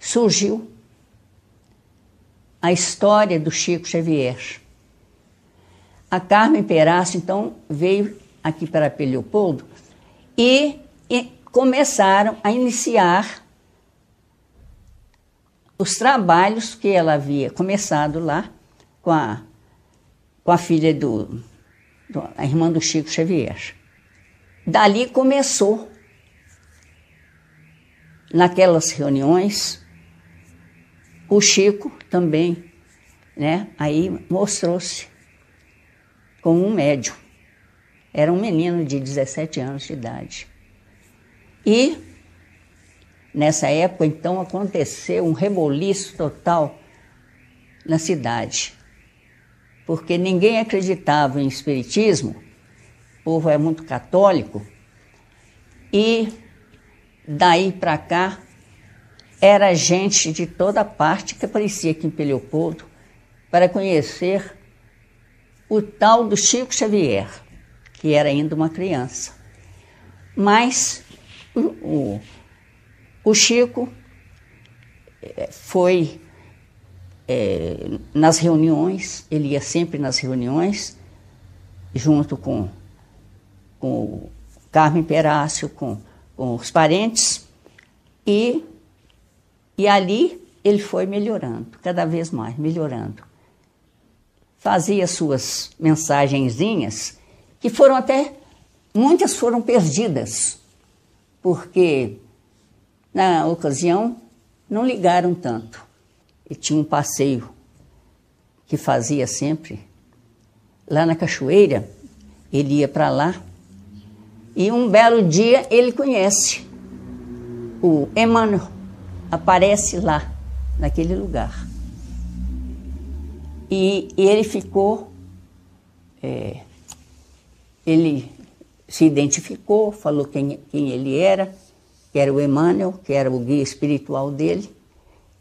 surgiu a história do Chico Xavier. A Carmen Perácio, então, veio aqui para Leopoldo e começaram a iniciar os trabalhos que ela havia começado lá com a filha a irmã do Chico Xavier. Dali começou, naquelas reuniões, o Chico também, né? Aí mostrou-se como um médium. Era um menino de 17 anos de idade. E, nessa época, então, aconteceu um reboliço total na cidade, porque ninguém acreditava em espiritismo, o povo é muito católico, e daí para cá era gente de toda parte que aparecia aqui em Leopoldo para conhecer o tal do Chico Xavier, que era ainda uma criança. Mas o Chico foi nas reuniões, ele ia sempre nas reuniões, junto com o Carmen Perácio, com os parentes, e ali ele foi melhorando, cada vez mais melhorando. Fazia suas mensagenzinhas, que foram muitas foram perdidas, porque na ocasião não ligaram tanto. E tinha um passeio que fazia sempre, lá na cachoeira, ele ia para lá, e um belo dia ele conhece o Emmanuel, aparece lá, naquele lugar. E ele ficou, ele se identificou, falou quem ele era, que era o Emmanuel, que era o guia espiritual dele,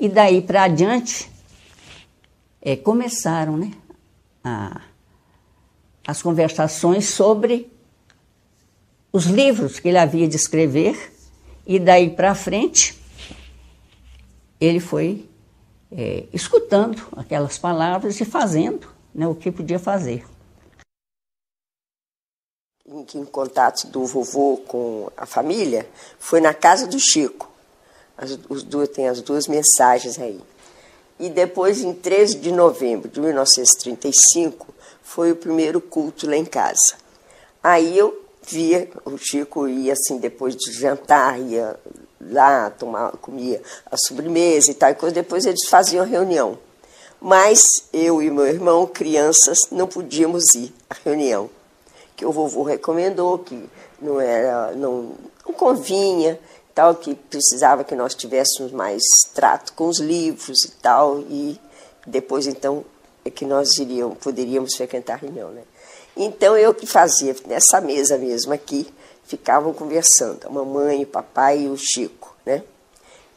e daí para adiante começaram, né, as conversações sobre os livros que ele havia de escrever, e daí para frente ele foi escutando aquelas palavras e fazendo, né, o que podia fazer. Em contato do vovô com a família foi na casa do Chico. Tem as duas mensagens aí. E depois, em 13 de novembro de 1935, foi o primeiro culto lá em casa. Aí eu via, o Chico ia assim, depois de jantar, ia lá, comia a sobremesa e tal, e coisa, depois eles faziam a reunião. Mas eu e meu irmão, crianças, não podíamos ir à reunião, que o vovô recomendou, que não convinha, tal, que precisava que nós tivéssemos mais trato com os livros e tal, e depois, então, é que nós poderíamos frequentar a reunião, né? Então, eu que fazia, nessa mesa mesmo aqui, ficavam conversando, a mamãe, o papai e o Chico, né?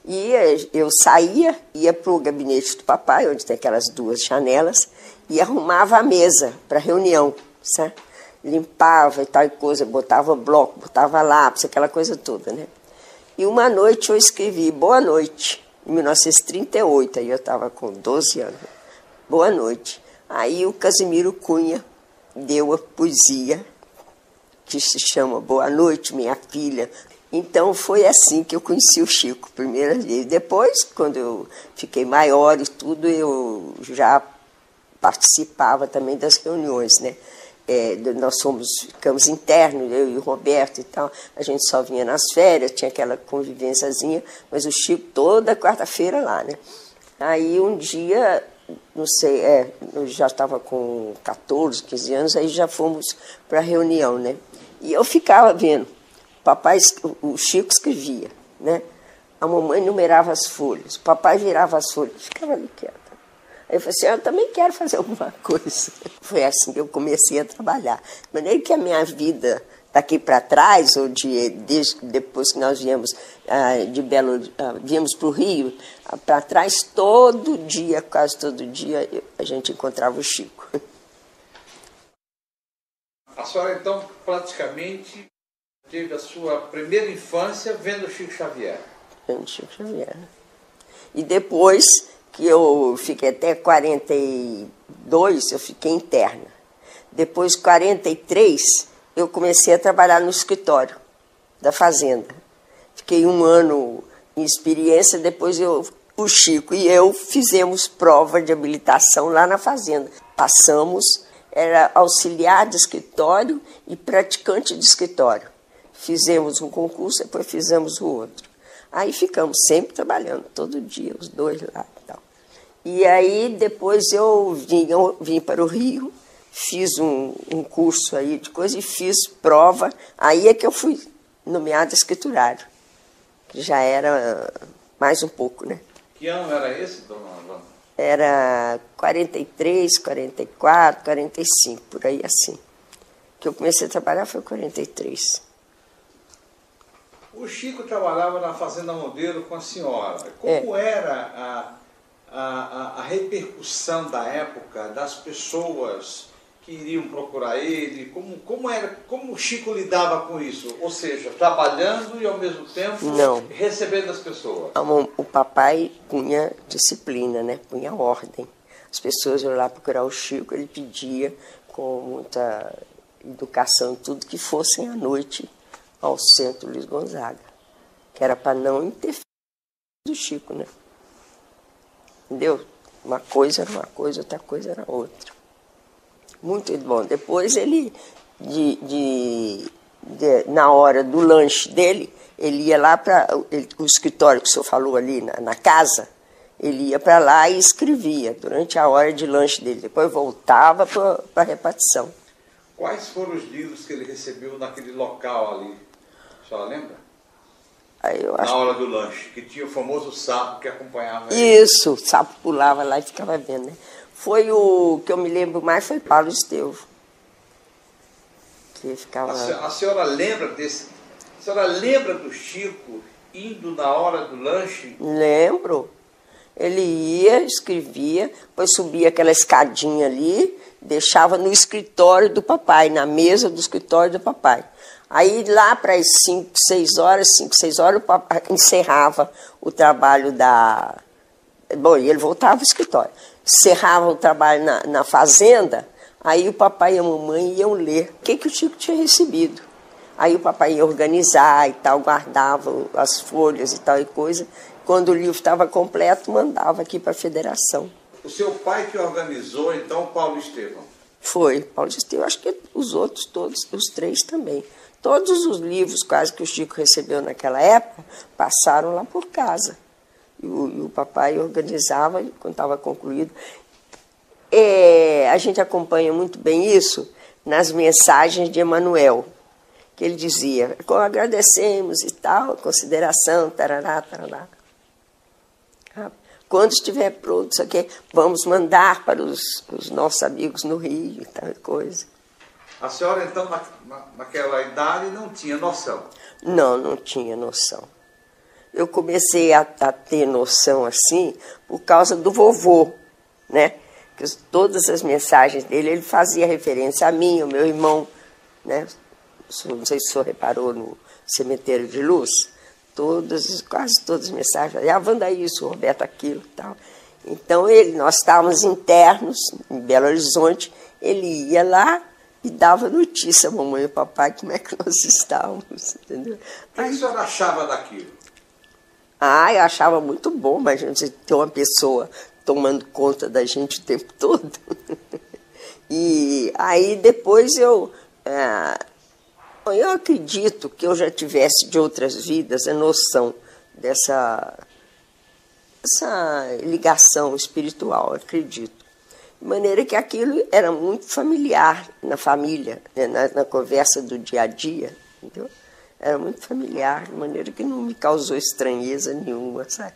E eu saía, ia para o gabinete do papai, onde tem aquelas duas janelas, e arrumava a mesa para a reunião, sabe? Limpava e tal e coisa, botava bloco, botava lápis, aquela coisa toda, né? E uma noite eu escrevi Boa Noite, em 1938, aí eu estava com 12 anos. Boa Noite. Aí o Casimiro Cunha deu a poesia, que se chama Boa Noite, Minha Filha. Então foi assim que eu conheci o Chico, primeira vez. Depois, quando eu fiquei maior e tudo, eu já participava também das reuniões, né? Nós ficamos internos, eu e o Roberto e tal, a gente só vinha nas férias, tinha aquela convivênciazinha, mas o Chico toda quarta-feira lá, né? Aí um dia, não sei, eu já estava com 14, 15 anos, aí já fomos para a reunião, né? E eu ficava vendo, o Chico escrevia, né? A mamãe numerava as folhas, o papai virava as folhas, ficava ali quieto. Aí eu falei assim, eu também quero fazer alguma coisa. Foi assim que eu comecei a trabalhar. De maneira que a minha vida daqui para trás, ou desde depois que nós viemos viemos para o Rio, para trás, todo dia, quase todo dia, a gente encontrava o Chico. A senhora, então, praticamente teve a sua primeira infância vendo o Chico Xavier? Vendo o Chico Xavier. E depois que eu fiquei até 42, eu fiquei interna. Depois, 43, eu comecei a trabalhar no escritório da fazenda. Fiquei 1 ano em experiência, depois o Chico e eu fizemos prova de habilitação lá na fazenda. Passamos, era auxiliar de escritório e praticante de escritório. Fizemos um concurso, depois fizemos o outro. Aí ficamos sempre trabalhando, todo dia, os dois lá e tal. E aí depois eu vim para o Rio, fiz um curso aí de coisa e fiz prova. Aí é que eu fui nomeada escriturário, que já era mais um pouco, né? Que ano era esse, dona Wanda? Era 43, 44, 45, por aí assim. Que eu comecei a trabalhar foi 43. O Chico trabalhava na Fazenda Modelo com a senhora. Como era a repercussão da época das pessoas que iriam procurar ele? Como o Chico lidava com isso? Ou seja, trabalhando e ao mesmo tempo recebendo as pessoas? O papai punha disciplina, né? Punha ordem. As pessoas iam lá procurar o Chico, ele pedia com muita educação e tudo que fossem à noite ao Centro Luiz Gonzaga, que era para não interferir do Chico, né? Entendeu? Uma coisa era uma coisa, outra coisa era outra. Muito bom. Depois ele, na hora do lanche dele, ele ia lá para o escritório que o senhor falou ali na casa, ele ia para lá e escrevia durante a hora de lanche dele. Depois voltava para a repartição. Quais foram os livros que ele recebeu naquele local ali? A senhora lembra? Na hora do lanche, que tinha o famoso sapo que acompanhava ele. Isso, o sapo pulava lá e ficava vendo, né? Foi o que eu me lembro mais, foi Paulo Estevo. Que ficava... A senhora lembra desse? A senhora lembra do Chico indo na hora do lanche? Lembro. Ele ia, escrevia, depois subia aquela escadinha ali, deixava no escritório do papai, na mesa do escritório do papai. Aí lá para as 5, 6 horas, o papai encerrava o trabalho da... Bom, e ele voltava ao escritório. Encerrava o trabalho na fazenda, aí o papai e a mamãe iam ler o que o Chico tinha recebido. Aí o papai ia organizar e tal, guardava as folhas e tal e coisa. Quando o livro estava completo, mandava aqui para a federação. O seu pai que organizou, então, Paulo Estevão? Foi, Paulo Estevão. Acho que os outros todos, os 3 também. Todos os livros quase que o Chico recebeu naquela época passaram lá por casa. E o papai organizava quando estava concluído. A gente acompanha muito bem isso nas mensagens de Emanuel, que ele dizia, agradecemos e tal, consideração, tarará, tarará. Quando estiver pronto, isso aqui, vamos mandar para os nossos amigos no Rio e tal coisa. A senhora, então, naquela idade, não tinha noção? Não tinha noção. Eu comecei a ter noção assim por causa do vovô, né? Que todas as mensagens dele, ele fazia referência a mim, ao meu irmão, né? Não sei se o senhor reparou no Cemitério de Luz, quase todas as mensagens, a Wanda isso, o Roberto aquilo e tal. Então, nós estávamos internos em Belo Horizonte, ele ia lá e dava notícia a mamãe e ao papai como é que nós estávamos, entendeu? O que a senhora achava daquilo? Eu achava muito bom, mas a gente ter uma pessoa tomando conta da gente o tempo todo. E aí depois eu acredito que eu já tivesse de outras vidas a noção dessa ligação espiritual, acredito. De maneira que aquilo era muito familiar na família, né, na conversa do dia a dia, entendeu? Era muito familiar, de maneira que não me causou estranheza nenhuma, sabe?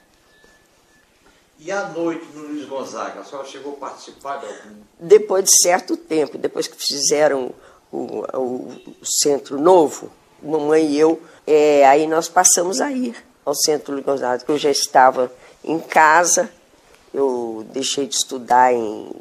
E à noite, no Luiz Gonzaga, a senhora chegou a participar de algum? Depois de certo tempo, depois que fizeram o Centro Novo, mamãe e eu, aí nós passamos a ir ao Centro Luiz Gonzaga, que eu já estava em casa, eu deixei de estudar em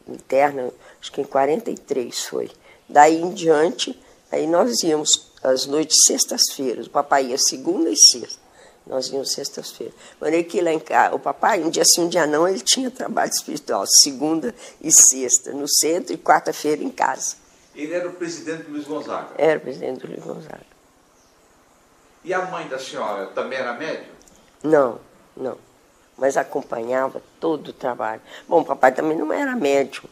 interna, acho que em 43 foi. Daí em diante, aí nós íamos às noites sextas-feiras, o papai ia segunda e sexta, Nós íamos sextas-feiras. Maneira que lá em casa, o papai, um dia sim, um dia não, ele tinha trabalho espiritual, segunda e sexta no centro e quarta-feira em casa. Ele era o presidente do Luiz Gonzaga? Era o presidente do Luiz Gonzaga. E a mãe da senhora também era médium? Não, não. Mas acompanhava todo o trabalho. Bom, o papai também não era médium.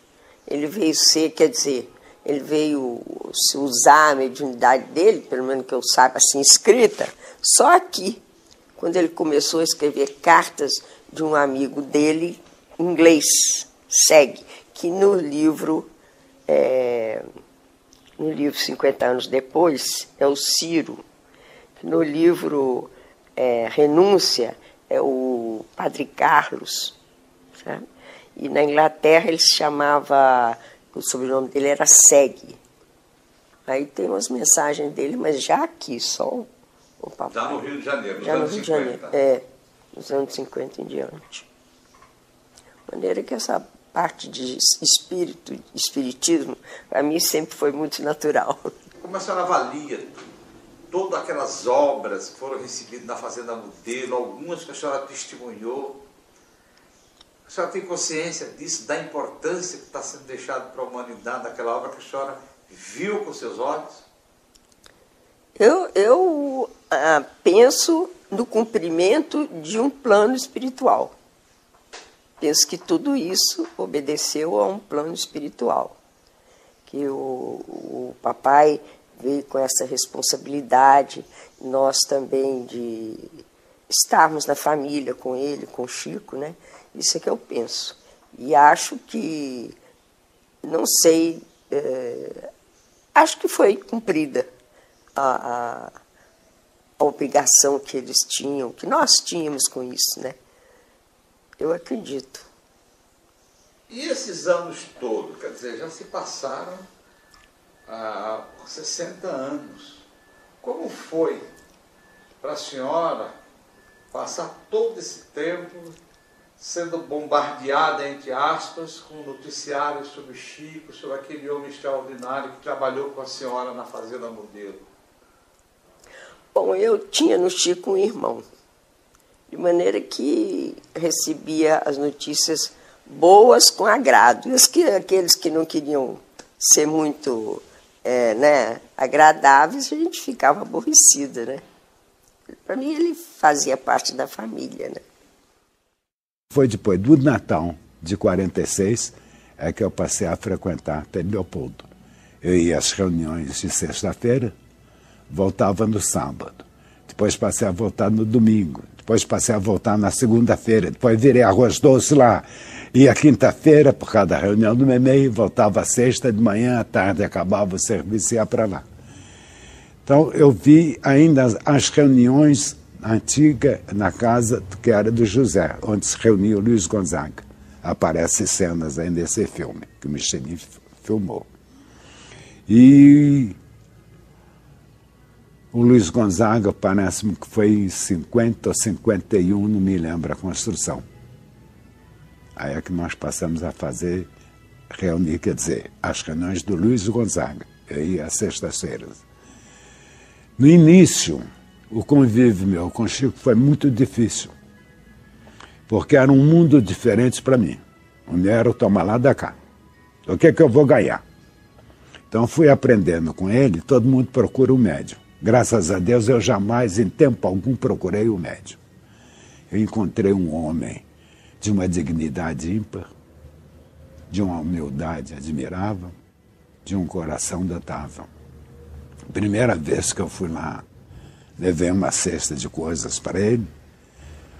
Ele veio ser, quer dizer, ele veio se usar a mediunidade dele, pelo menos que eu saiba, assim, escrita, só aqui, quando ele começou a escrever cartas de um amigo dele, inglês, Segue, que no livro 50 anos depois, é o Ciro. No livro Renúncia, é o Padre Carlos. Sabe? E na Inglaterra ele se chamava, o sobrenome dele era Segue. Aí tem umas mensagens dele, mas já aqui, só o papai. Já no Rio de Janeiro, nos já anos no Rio 50. De Janeiro, nos anos 50 em diante. De maneira que essa parte de espiritismo, para mim sempre foi muito natural. Como a senhora avalia todas aquelas obras que foram recebidas na Fazenda Modelo, algumas que a senhora testemunhou? A senhora tem consciência disso, da importância que está sendo deixada para a humanidade daquela obra que a senhora viu com seus olhos? Eu penso no cumprimento de um plano espiritual. Penso que tudo isso obedeceu a um plano espiritual. Que o papai veio com essa responsabilidade, nós também de estarmos na família com ele, com o Chico, né? Isso é que eu penso. E acho que, não sei, acho que foi cumprida a obrigação que eles tinham, que nós tínhamos com isso, né? Eu acredito. E esses anos todos, quer dizer, já se passaram 60 anos. Como foi para a senhora passar todo esse tempo sendo bombardeada, entre aspas, com noticiários sobre Chico, sobre aquele homem extraordinário que trabalhou com a senhora na Fazenda Modelo? Bom, eu tinha no Chico um irmão, de maneira que recebia as notícias boas com agrado. E aqueles que não queriam ser muito agradáveis, a gente ficava aborrecida, né? Para mim, ele fazia parte da família, né? Foi depois do Natal de 46 que eu passei a frequentar Pedro Leopoldo. Eu ia às reuniões de sexta-feira, voltava no sábado. Depois passei a voltar no domingo. Depois passei a voltar na segunda-feira. Depois virei arroz doce lá. Ia quinta-feira, por causa da reunião do Memei, voltava sexta de manhã, à tarde acabava o serviço e ia para lá. Então eu vi ainda as reuniões antigas na casa que era do José, onde se reunia o Luiz Gonzaga. Aparecem cenas aí nesse filme, que o Michelin filmou. E o Luiz Gonzaga, parece-me que foi em 50 ou 51, não me lembro a construção. Aí é que nós passamos a reunir, quer dizer, as reuniões do Luiz Gonzaga. Eu ia às sextas-feiras. No início, o convívio meu com o Chico foi muito difícil, porque era um mundo diferente para mim. O meu era o toma lá da cá. O que é que eu vou ganhar? Então fui aprendendo com ele, todo mundo procura um médium. Graças a Deus eu jamais, em tempo algum, procurei o médium. Eu encontrei um homem de uma dignidade ímpar, de uma humildade admirável, de um coração notável. Primeira vez que eu fui lá, levei uma cesta de coisas para ele.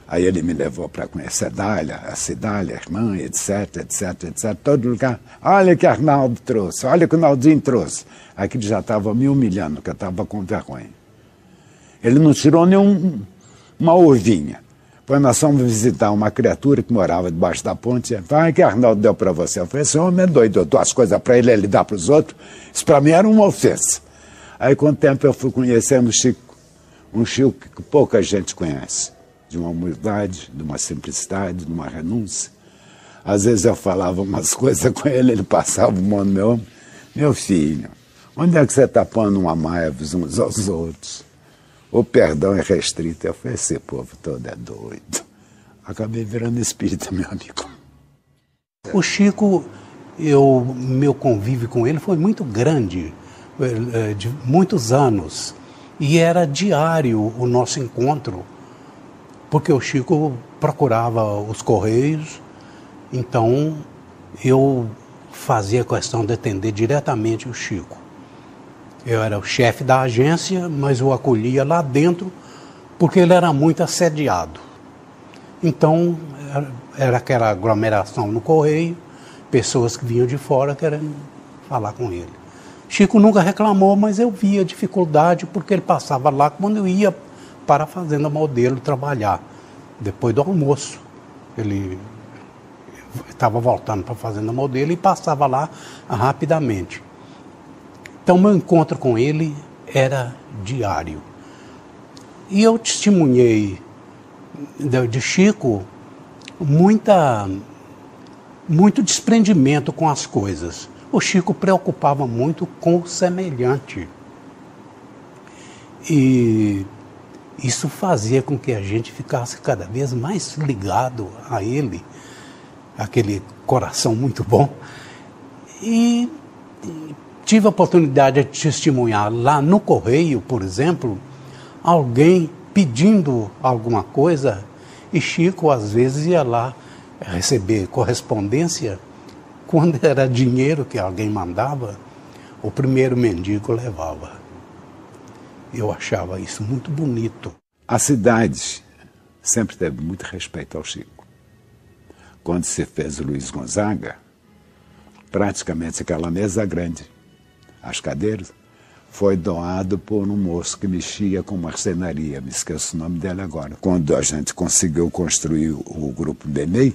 Aí ele me levou para conhecer a Cidália, a irmã, etc, etc, etc. Todo lugar. Olha que Arnaldo trouxe, olha que o Naldinho trouxe. Aquele já estava me humilhando, que eu estava com vergonha. Ele não tirou uma ovinha. Quando nós fomos visitar uma criatura que morava debaixo da ponte, vai que Arnaldo deu para você. Eu falei, esse homem é doido, eu dou as coisas para ele, ele dá para os outros. Isso para mim era uma ofensa. Aí com o tempo eu fui conhecendo o Chico, um Chico que pouca gente conhece, de uma humildade, de uma simplicidade, de uma renúncia. Às vezes eu falava umas coisas com ele, ele passava o mão no meu ombro. Meu filho, onde é que você está pondo uma maia uns aos outros? o perdão é restrito. Eu falei, esse povo todo é doido. Acabei virando espírita, meu amigo. O Chico, meu convívio com ele foi muito grande, de muitos anos. E era diário o nosso encontro, porque o Chico procurava os Correios, então eu fazia questão de atender diretamente o Chico. Eu era o chefe da agência, mas eu acolhia lá dentro, porque ele era muito assediado. Então, era aquela aglomeração no Correio, pessoas que vinham de fora querendo falar com ele. Chico nunca reclamou, mas eu via dificuldade, porque ele passava lá quando eu ia para a Fazenda Modelo trabalhar, depois do almoço. Ele estava voltando para a Fazenda Modelo e passava lá rapidamente. Então, meu encontro com ele era diário. E eu testemunhei de Chico muito desprendimento com as coisas. O Chico preocupava muito com o semelhante. E isso fazia com que a gente ficasse cada vez mais ligado a ele, aquele coração muito bom. E tive a oportunidade de testemunhar lá no Correio, por exemplo, alguém pedindo alguma coisa, e Chico às vezes ia lá receber correspondência. Quando era dinheiro que alguém mandava, o primeiro mendigo levava. Eu achava isso muito bonito. A cidade sempre teve muito respeito ao Chico. Quando se fez o Luiz Gonzaga, praticamente aquela mesa grande, as cadeiras, foi doado por um moço que mexia com marcenaria, me esqueço o nome dele agora. Quando a gente conseguiu construir o grupo Benei,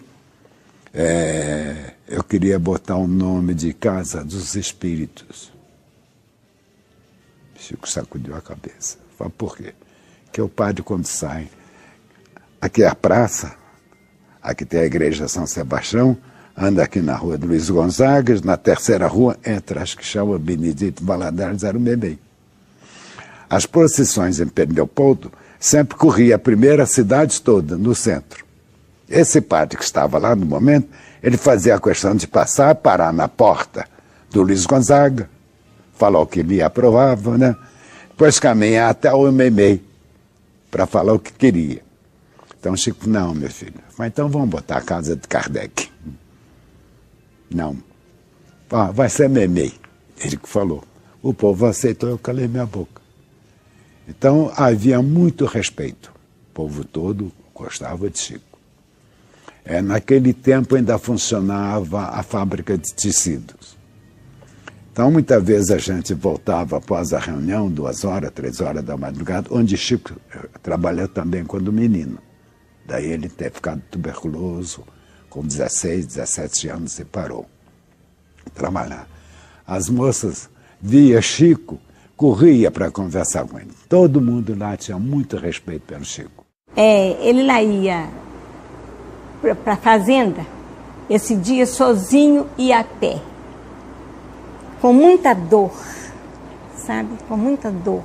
eu queria botar o nome de Casa dos Espíritos. Chico sacudiu a cabeça. Falei, por quê? Porque o padre, quando sai, aqui é a praça, aqui tem a igreja São Sebastião, anda aqui na rua do Luiz Gonzaga, na terceira rua, entra, acho que chama Benedito Valadares, era o Benei. As procissões em Pedro Leopoldo sempre corria a primeira cidade toda, no centro. Esse padre que estava lá no momento, ele fazia a questão de passar, parar na porta do Luiz Gonzaga, falar o que lhe aprovava, né? Depois caminhar até o Memei para falar o que queria. Então Chico, não, meu filho. Mas então vamos botar a casa de Kardec. Não. Vai ser Memei. Ele que falou. O povo aceitou, eu calei minha boca. Então havia muito respeito. O povo todo gostava de Chico. Naquele tempo ainda funcionava a fábrica de tecidos. Então, muitas vezes a gente voltava após a reunião, 2 horas, 3 horas da madrugada, onde Chico trabalhou também quando menino. Daí ele ter ficado tuberculoso, com 16, 17 anos, e parou de trabalhar. As moças via Chico, corria para conversar com ele. Todo mundo lá tinha muito respeito pelo Chico. Ele lá ia para a fazenda, esse dia sozinho e a pé, com muita dor, sabe? Com muita dor.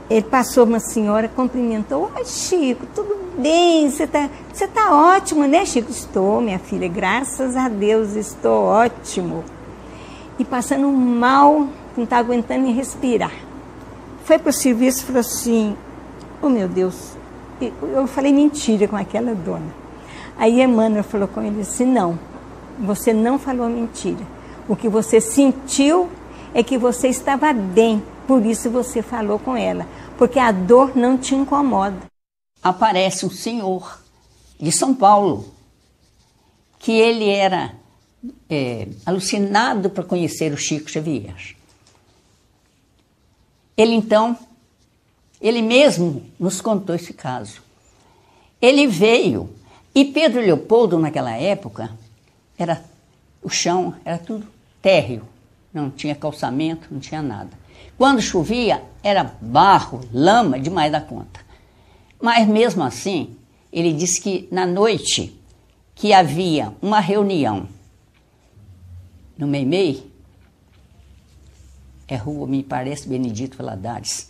Ele passou uma senhora, cumprimentou. Oi, Chico, tudo bem? Você tá ótimo, né, Chico? Estou, minha filha, graças a Deus, estou ótimo. E passando mal, não está aguentando nem respirar. Foi para o serviço e falou assim, oh meu Deus, eu falei mentira com aquela dona. Aí Emmanuel falou com ele assim, não, você não falou mentira. O que você sentiu é que você estava bem, por isso você falou com ela, porque a dor não te incomoda. Aparece um senhor de São Paulo, que ele era alucinado para conhecer o Chico Xavier. Ele mesmo nos contou esse caso. Ele veio, e Pedro Leopoldo, naquela época, o chão era tudo térreo, não tinha calçamento, não tinha nada. Quando chovia, era barro, lama, demais da conta. Mas mesmo assim, ele disse que na noite que havia uma reunião no Meimei, rua, me parece, Benedito Valadares,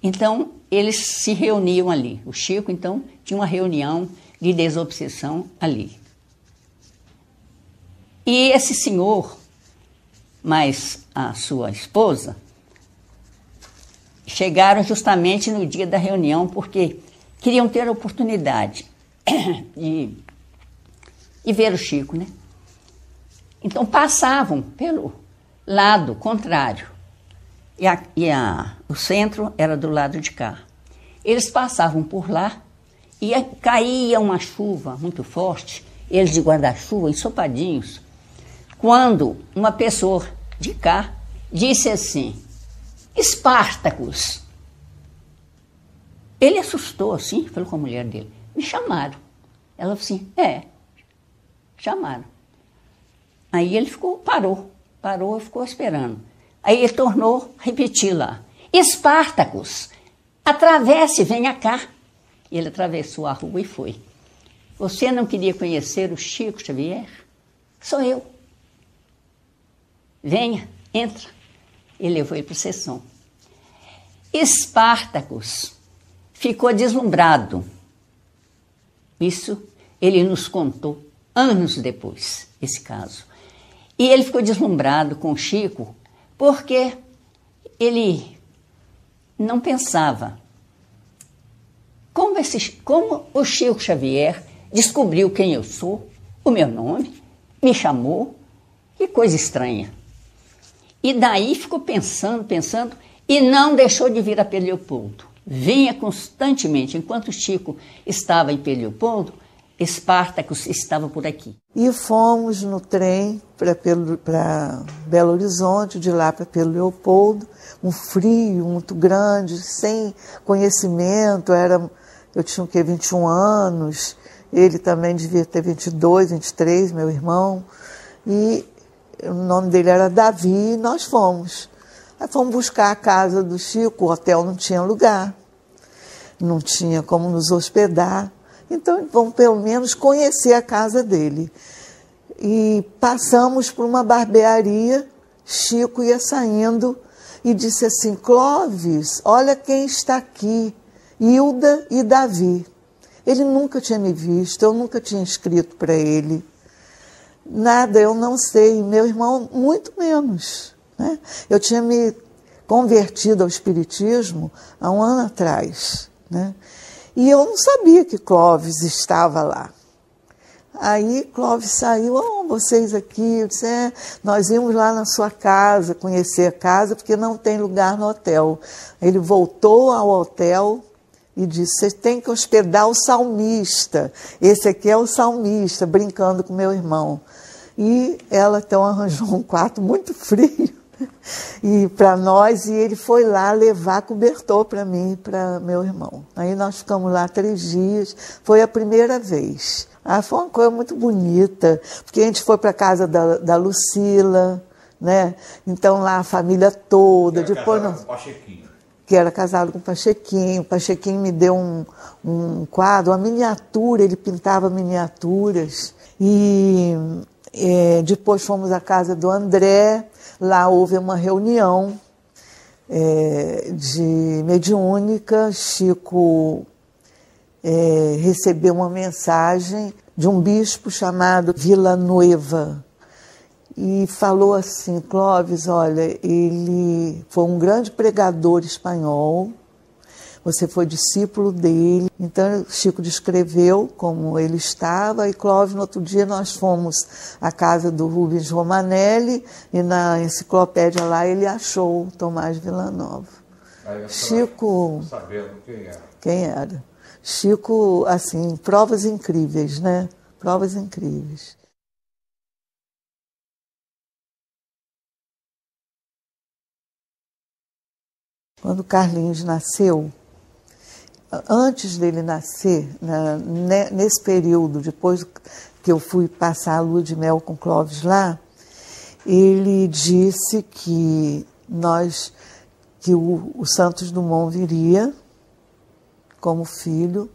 Então, eles se reuniam ali. O Chico, então, tinha uma reunião de desobsessão ali. E esse senhor, mais a sua esposa, chegaram justamente no dia da reunião, porque queriam ter a oportunidade de ver o Chico, né? Então, passavam pelo lado contrário. O centro era do lado de cá. Eles passavam por lá e caía uma chuva muito forte, eles de guarda-chuva, ensopadinhos, quando uma pessoa de cá disse assim: Espartacus. Ele assustou assim, falou com a mulher dele: me chamaram. Ela falou assim: chamaram. Aí ele parou e ficou esperando. Aí ele tornou a repetir lá: Espartacus, atravesse, venha cá. E ele atravessou a rua e foi. Você não queria conhecer o Chico Xavier? Sou eu. Venha, entra. Ele levou ele para a sessão. Espartacus ficou deslumbrado. Isso ele nos contou anos depois, esse caso. E ele ficou deslumbrado com o Chico porque ele não pensava como o Chico Xavier descobriu quem eu sou, o meu nome, me chamou, que coisa estranha. E daí ficou pensando, e não deixou de vir a Pedro Leopoldo. Vinha constantemente, enquanto o Chico estava em Pedro Leopoldo, Espartacus estava por aqui. E fomos no trem para Belo Horizonte, de lá para Pedro Leopoldo, um frio muito grande, sem conhecimento, eu tinha o quê, 21 anos, ele também devia ter 22, 23, meu irmão, e o nome dele era Davi, e nós fomos. Aí fomos buscar a casa do Chico, o hotel não tinha lugar, não tinha como nos hospedar. Então, vamos pelo menos conhecer a casa dele. E passamos por uma barbearia, Chico ia saindo e disse assim: Clóvis, olha quem está aqui, Hilda e Davi. Ele nunca tinha me visto, eu nunca tinha escrito para ele. Nada, eu não sei, meu irmão muito menos, né? Eu tinha me convertido ao espiritismo há um ano atrás, né? E eu não sabia que Clóvis estava lá. Aí Clóvis saiu: vocês aqui. Eu disse: nós íamos lá na sua casa, conhecer a casa, porque não tem lugar no hotel. Ele voltou ao hotel e disse: você tem que hospedar o salmista. Esse aqui é o salmista, brincando com meu irmão. E ela então arranjou um quarto muito frio e para nós, e ele foi lá levar cobertor para mim e para meu irmão. Aí nós ficamos lá 3 dias, foi a primeira vez. Foi uma coisa muito bonita, porque a gente foi para a casa da Lucila, né? Então lá a família toda. Depois com Pachequinho. Que era casado com o Pachequinho. O Pachequinho me deu um quadro, uma miniatura, ele pintava miniaturas. E depois fomos à casa do André. Lá houve uma reunião de mediúnica. Chico recebeu uma mensagem de um bispo chamado Villanueva e falou assim: Clóvis, olha, ele foi um grande pregador espanhol, você foi discípulo dele. Então Chico descreveu como ele estava, e Clóvis, no outro dia nós fomos à casa do Rubens Romanelli, e na enciclopédia lá ele achou Tomás Villanova. Chico, sabendo quem era. Chico, assim, provas incríveis, né? Provas incríveis. Quando Carlinhos nasceu, antes dele nascer, nesse período, depois que eu fui passar a lua de mel com Clóvis lá, ele disse que o Santos Dumont viria como filho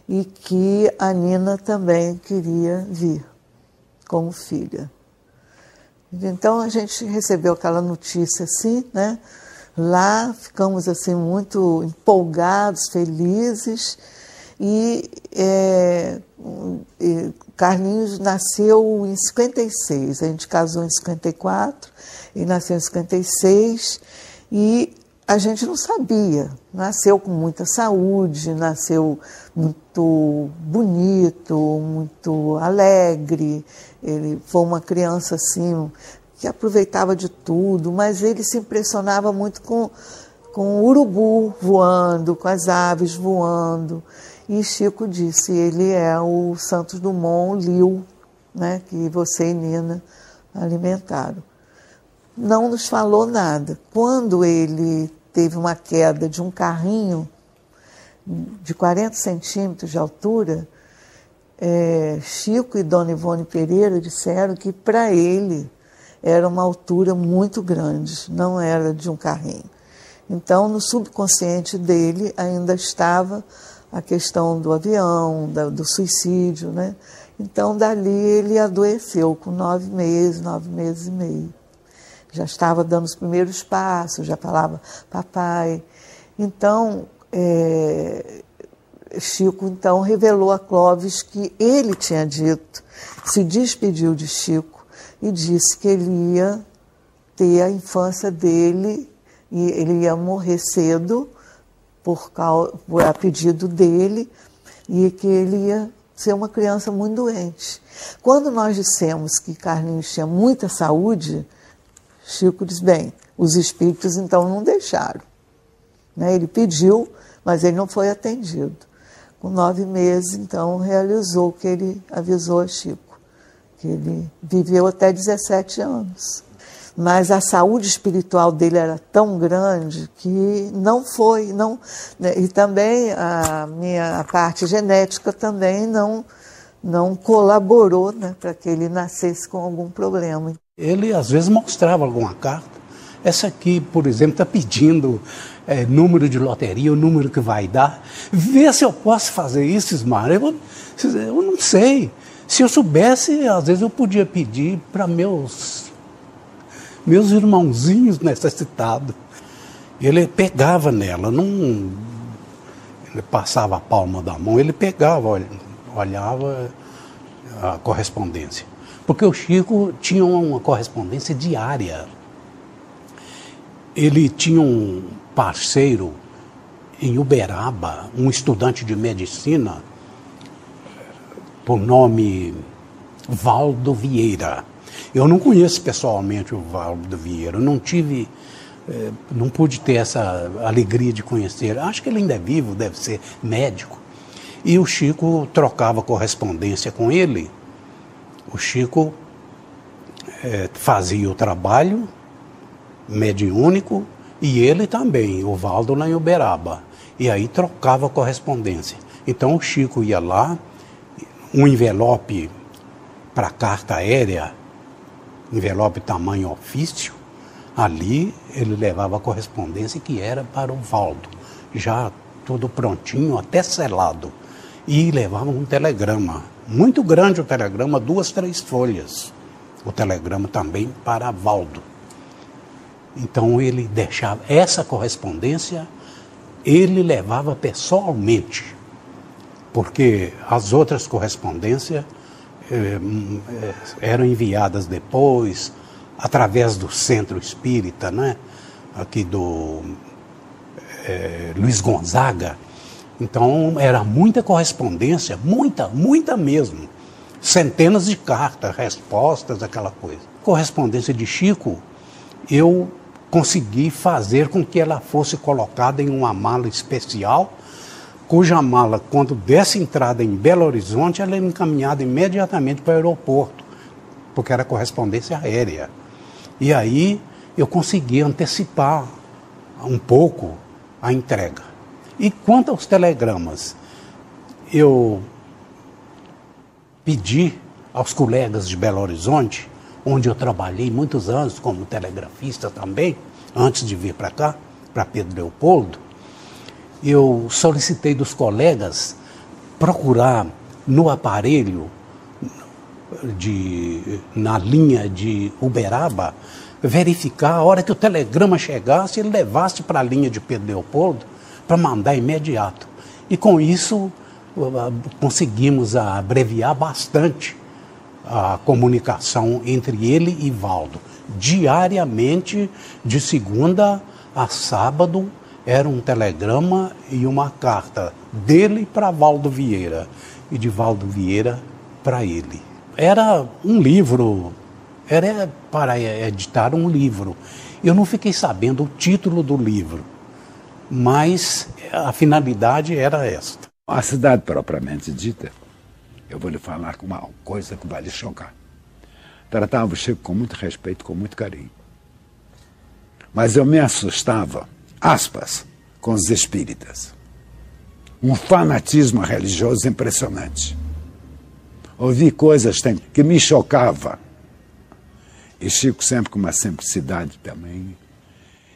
e que a Nina também queria vir como filha. Então a gente recebeu aquela notícia assim, né? Lá ficamos assim muito empolgados, felizes, e Carlinhos nasceu em 56, a gente casou em 54, ele nasceu em 56, e a gente não sabia, nasceu com muita saúde, nasceu muito bonito, muito alegre, ele foi uma criança assim, que aproveitava de tudo, mas ele se impressionava muito com o urubu voando, com as aves voando. E Chico disse, ele é o Santos Dumont Liu, né, que você e Nina alimentaram. Não nos falou nada. Quando ele teve uma queda de um carrinho de 40 centímetros de altura, Chico e Dona Ivone Pereira disseram que para ele era uma altura muito grande, não era de um carrinho. Então, no subconsciente dele ainda estava a questão do avião, do suicídio, né? Então, dali ele adoeceu com 9 meses e meio. Já estava dando os primeiros passos, já falava papai. Então, Chico então revelou a Clóvis que ele tinha dito, se despediu de Chico, e disse que ele ia ter a infância dele e ele ia morrer cedo a pedido dele e que ele ia ser uma criança muito doente. Quando nós dissemos que Carlinhos tinha muita saúde, Chico disse, bem, os espíritos então não deixaram. Né? Ele pediu, mas ele não foi atendido. Com 9 meses, então, realizou o que ele avisou a Chico. Que ele viveu até 17 anos. Mas a saúde espiritual dele era tão grande que não foi, né? E também a minha parte genética também não colaborou, né, para que ele nascesse com algum problema. Ele às vezes mostrava alguma carta. Essa aqui, por exemplo, está pedindo número de loteria, o número que vai dar. Vê se eu posso fazer isso, Ismar. Eu não sei. Se eu soubesse, às vezes eu podia pedir para meus irmãozinhos necessitados. Ele pegava nela, ele passava a palma da mão, ele pegava, olhava a correspondência. Porque o Chico tinha uma correspondência diária. Ele tinha um parceiro em Uberaba, um estudante de medicina, por nome Valdo Vieira. Eu não conheço pessoalmente o Valdo Vieira, não pude ter essa alegria de conhecer. Acho que ele ainda é vivo, deve ser médico. E o Chico trocava correspondência com ele. O Chico fazia o trabalho mediúnico e ele também, o Valdo lá em Uberaba. E aí trocava correspondência. Então o Chico ia lá, um envelope para carta aérea, envelope tamanho ofício, ali ele levava a correspondência que era para o Valdo, já tudo prontinho, até selado, e levava um telegrama, muito grande o telegrama, 2, 3 folhas, o telegrama também para Valdo. Então ele deixava essa correspondência, ele levava pessoalmente, porque as outras correspondências eram enviadas depois, através do Centro Espírita, né? Aqui do Luiz Gonzaga. Então era muita correspondência, muita mesmo. Centenas de cartas, respostas, aquela coisa. Correspondência de Chico, eu consegui fazer com que ela fosse colocada em uma mala especial, cuja mala, quando desse entrada em Belo Horizonte, ela era encaminhada imediatamente para o aeroporto, porque era correspondência aérea. E aí eu consegui antecipar um pouco a entrega. E quanto aos telegramas, eu pedi aos colegas de Belo Horizonte, onde eu trabalhei muitos anos como telegrafista também, antes de vir para cá, para Pedro Leopoldo, eu solicitei dos colegas procurar no aparelho, na linha de Uberaba, verificar, a hora que o telegrama chegasse, ele levasse para a linha de Pedro Leopoldo para mandar imediato. E com isso conseguimos abreviar bastante a comunicação entre ele e Valdo. Diariamente, de segunda a sábado, era um telegrama e uma carta dele para Valdo Vieira e de Valdo Vieira para ele. Era um livro, era para editar um livro. Eu não fiquei sabendo o título do livro, mas a finalidade era esta. A cidade propriamente dita, eu vou lhe falar com uma coisa que vai lhe chocar. Tratava o Chico com muito respeito, com muito carinho. Mas eu me assustava, aspas, com os espíritas. Um fanatismo religioso impressionante. Ouvi coisas que me chocavam. E Chico sempre com uma simplicidade também.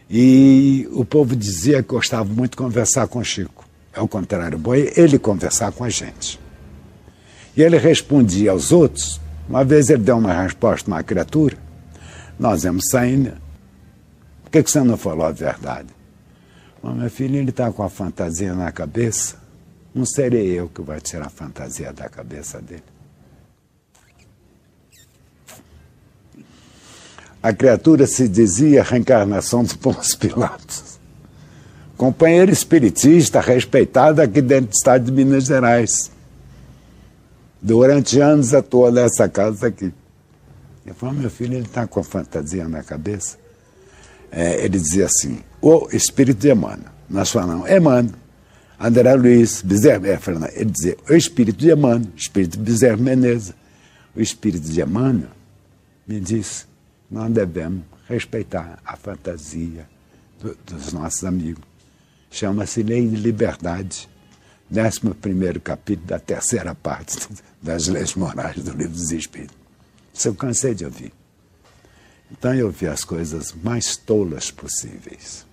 E o povo dizia que gostava muito de conversar com Chico. Ao contrário, ele conversar com a gente. E ele respondia aos outros. Uma vez ele deu uma resposta a uma criatura. Nós íamos saindo. Por que você não falou a verdade? Mas, meu filho, ele está com a fantasia na cabeça. Não serei eu que vai tirar a fantasia da cabeça dele. A criatura se dizia a reencarnação de Pôncio Pilatos. Companheiro espiritista respeitado aqui dentro do estado de Minas Gerais. Durante anos atuou nessa casa aqui. Eu falei, meu filho, ele está com a fantasia na cabeça. Ele dizia assim, o espírito de Emmanuel. Nós falamos, Emmanuel, André Luiz, Bezerra, ele dizia, o espírito de Emmanuel, o espírito de Bezerra Menezes. O espírito de Emmanuel me disse, nós devemos respeitar a fantasia dos nossos amigos. Chama-se Lei de Liberdade, 11º capítulo da 3ª parte das Leis Morais do Livro dos Espíritos. Isso eu cansei de ouvir. Então eu vi as coisas mais tolas possíveis.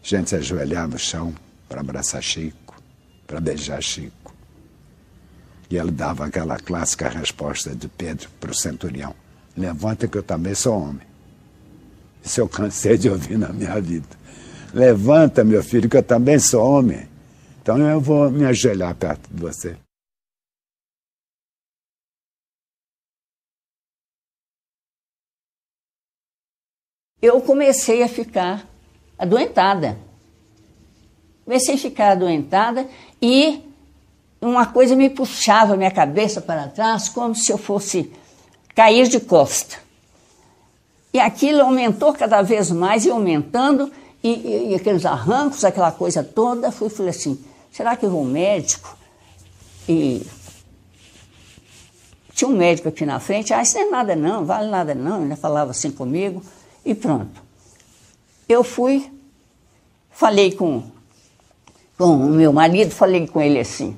Gente ajoelhar no chão para abraçar Chico, para beijar Chico. E ele dava aquela clássica resposta de Pedro para o centurião. Levanta que eu também sou homem. Isso eu cansei de ouvir na minha vida. Levanta, meu filho, que eu também sou homem. Então eu vou me ajoelhar perto de você. Eu comecei a ficar adoentada. Comecei a ficar adoentada e uma coisa me puxava a minha cabeça para trás, como se eu fosse cair de costa. E aquilo aumentou cada vez mais e aumentando, e aqueles arrancos, aquela coisa toda. Falei assim, será que eu vou ao médico? E tinha um médico aqui na frente, isso não é nada não, vale nada não, ele falava assim comigo, e pronto. Eu fui, falei com o meu marido, falei com ele assim,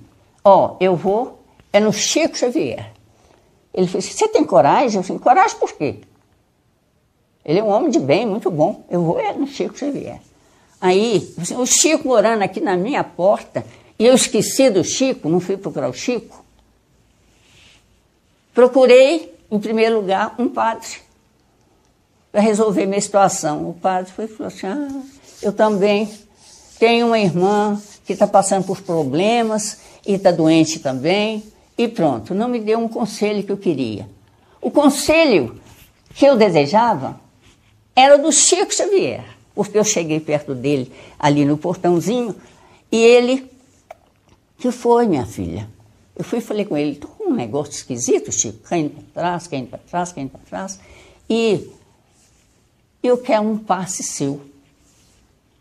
eu vou, é no Chico Xavier. Ele falou assim, você tem coragem? Eu falei, coragem por quê? Ele é um homem de bem, muito bom. Eu vou no Chico Xavier. Aí, o Chico morando aqui na minha porta, e eu esqueci do Chico, não fui procurar o Chico. Procurei, em primeiro lugar, um padre para resolver minha situação. O padre foi e falou assim, eu também tenho uma irmã que está passando por problemas e está doente também. E pronto, não me deu um conselho que eu queria. O conselho que eu desejava era do Chico Xavier, porque eu cheguei perto dele ali no portãozinho e ele, que foi, minha filha? Eu fui e falei com ele, estou com um negócio esquisito, Chico, caindo para trás, caindo para trás, caindo para trás, e eu quero um passe seu.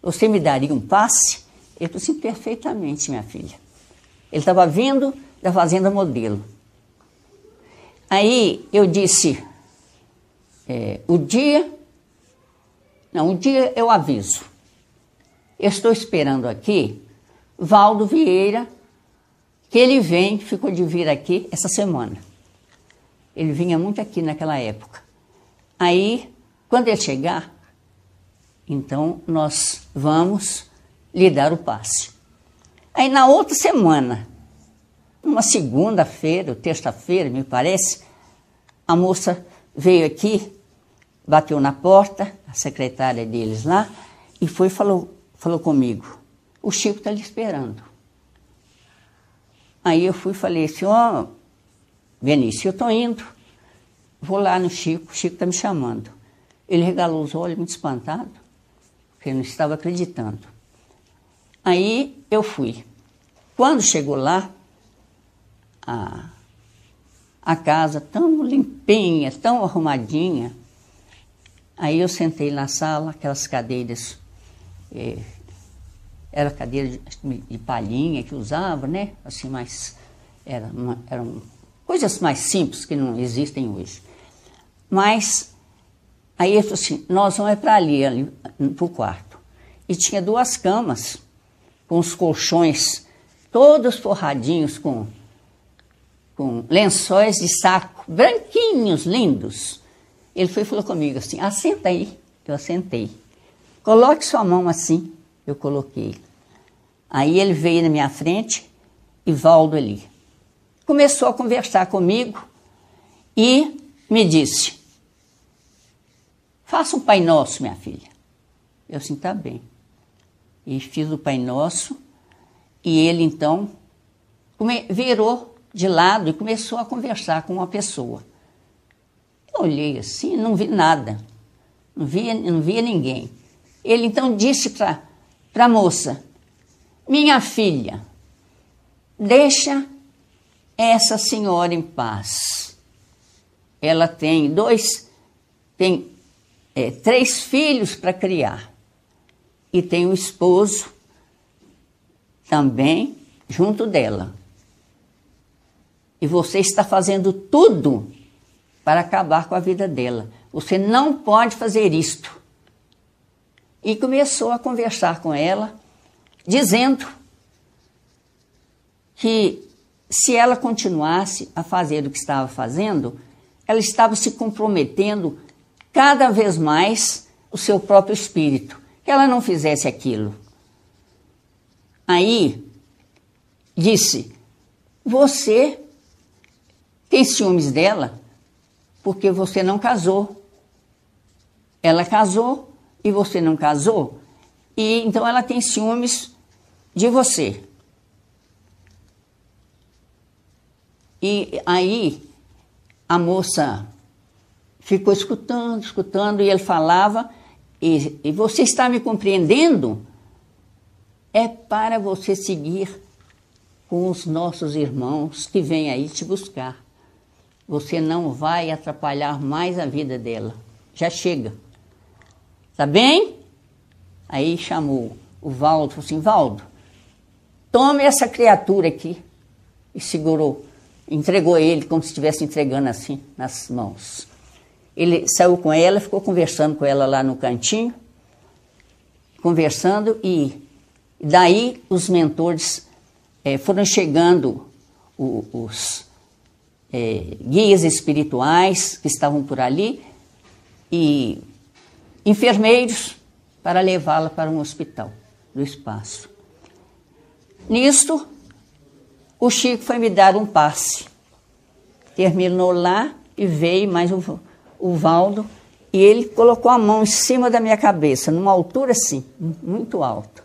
Você me daria um passe? Ele falou assim, perfeitamente, minha filha. Ele estava vindo da Fazenda Modelo. Aí eu disse, o dia eu aviso. Eu estou esperando aqui Valdo Vieira, que ele vem, ficou de vir aqui essa semana. Ele vinha muito aqui naquela época. Aí, quando ele chegar, então nós vamos lhe dar o passe. Aí na outra semana, uma segunda-feira, ou terça-feira, me parece, a moça veio aqui bateu na porta, a secretária deles lá, e falou comigo, o Chico está lhe esperando. Aí eu fui e falei assim, ó, Benício, eu estou indo, vou lá no Chico, o Chico está me chamando. Ele regalou os olhos, muito espantado, porque eu não estava acreditando. Aí eu fui. Quando chegou lá, a casa tão limpinha, tão arrumadinha, aí eu sentei na sala, aquelas cadeiras, era cadeira de palhinha que usava, né? Assim, mais, eram coisas mais simples que não existem hoje. Mas, aí eu falei assim, nós vamos para ali para o quarto. E tinha 2 camas, com os colchões todos forradinhos com lençóis de saco, branquinhos, lindos. Ele foi e falou comigo assim, assenta aí. Eu assentei. Coloque sua mão assim. Eu coloquei. Aí ele veio na minha frente, e Valdo ali. Começou a conversar comigo e me disse, faça um Pai Nosso, minha filha. Eu assim, tá bem. E fiz o Pai Nosso, e ele então virou de lado e começou a conversar com uma pessoa. Eu olhei assim, não vi nada, não via ninguém. Ele então disse para a moça, minha filha, deixa essa senhora em paz. Ela tem 3 filhos para criar. E tem um esposo também junto dela. E você está fazendo tudo para acabar com a vida dela. Você não pode fazer isto. E começou a conversar com ela, dizendo que se ela continuasse a fazer o que estava fazendo, ela estava se comprometendo cada vez mais o seu próprio espírito, que ela não fizesse aquilo. Aí disse, você tem ciúmes dela porque você não casou. Ela casou e você não casou, e então ela tem ciúmes de você. E aí a moça ficou escutando, e ele falava, e você está me compreendendo? É para você seguir com os nossos irmãos que vêm aí te buscar. Você não vai atrapalhar mais a vida dela. Já chega. Tá bem? Aí chamou o Valdo, falou assim, Valdo, tome essa criatura aqui. E segurou, entregou ele como se estivesse entregando assim, nas mãos. Ele saiu com ela, ficou conversando com ela lá no cantinho, conversando, e daí os mentores foram chegando, os guias espirituais que estavam por ali, e enfermeiros para levá-la para um hospital do espaço. Nisto, o Chico foi me dar um passe. Terminou lá e veio mais o Valdo, e ele colocou a mão em cima da minha cabeça, numa altura assim, muito alta.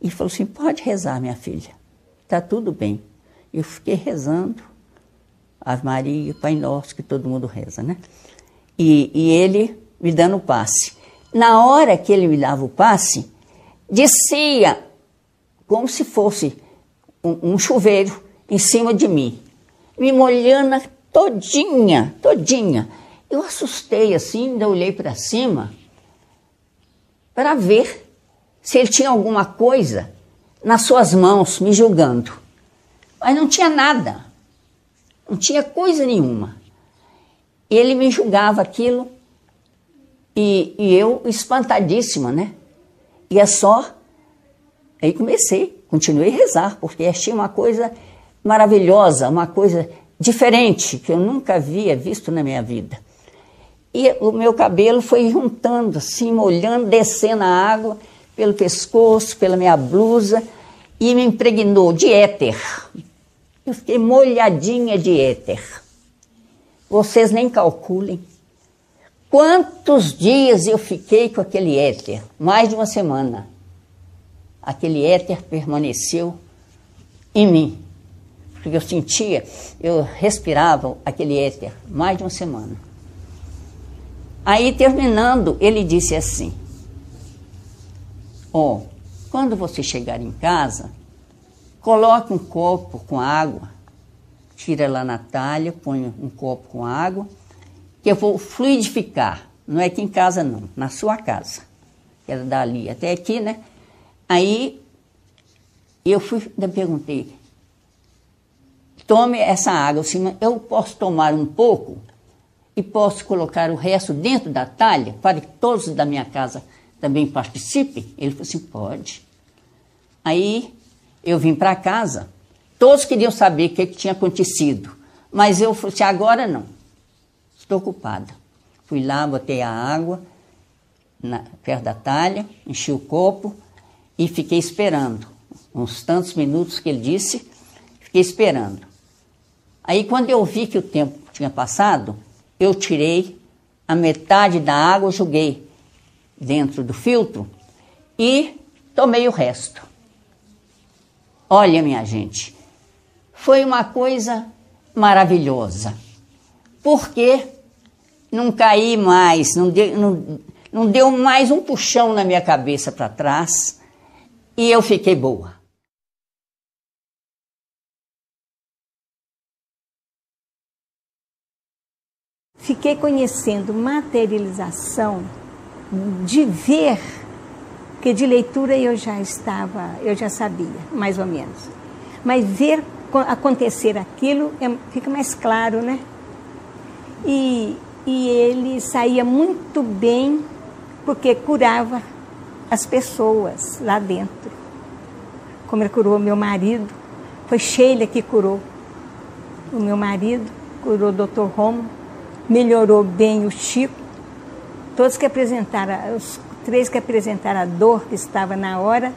E falou assim, pode rezar, minha filha, está tudo bem. Eu fiquei rezando, Ave Maria, Pai Nosso, que todo mundo reza, né? E ele me dando o passe. Na hora que ele me dava o passe, descia como se fosse um chuveiro em cima de mim, me molhando todinha. Eu assustei assim, ainda olhei para cima para ver se ele tinha alguma coisa nas suas mãos me julgando. Mas não tinha nada, não tinha coisa nenhuma. Ele me julgava aquilo e eu espantadíssima, né? E é só... Aí continuei a rezar, porque achei uma coisa maravilhosa, uma coisa diferente, que eu nunca havia visto na minha vida. E o meu cabelo foi juntando, assim, molhando, descendo a água pelo pescoço, pela minha blusa, e me impregnou de éter. Eu fiquei molhadinha de éter. Vocês nem calculem Quantos dias eu fiquei com aquele éter? Mais de uma semana. Aquele éter permaneceu em mim. Porque eu sentia, eu respirava aquele éter mais de uma semana. Aí, terminando, ele disse assim: quando você chegar em casa, coloque um copo com água, tira lá na talha, põe um copo com água, que eu vou fluidificar. Não é aqui em casa, não, na sua casa. Era dali até aqui, né? Aí, eu perguntei: tome essa água, eu posso tomar um pouco e posso colocar o resto dentro da talha para que todos da minha casa também participem? Ele falou assim: pode. Aí eu vim para casa, todos queriam saber o que tinha acontecido, mas eu falei assim: agora não, estou ocupada. Fui lá, botei a água perto da talha, enchi o copo e fiquei esperando. Uns tantos minutos que ele disse, fiquei esperando. Aí, quando eu vi que o tempo tinha passado, eu tirei a metade da água, joguei dentro do filtro e tomei o resto. Olha, minha gente, foi uma coisa maravilhosa, porque não caí mais, não deu mais um puxão na minha cabeça para trás e eu fiquei boa. Fiquei conhecendo materialização de ver, porque de leitura eu já sabia, mais ou menos. Mas ver acontecer aquilo fica mais claro, né? E ele saía muito bem, porque curava as pessoas lá dentro. Como ele curou meu marido, foi Sheila que curou o meu marido, curou o Dr. Romo, melhorou bem o Chico. Todos que apresentaram, os 3 que apresentaram a dor que estava na hora,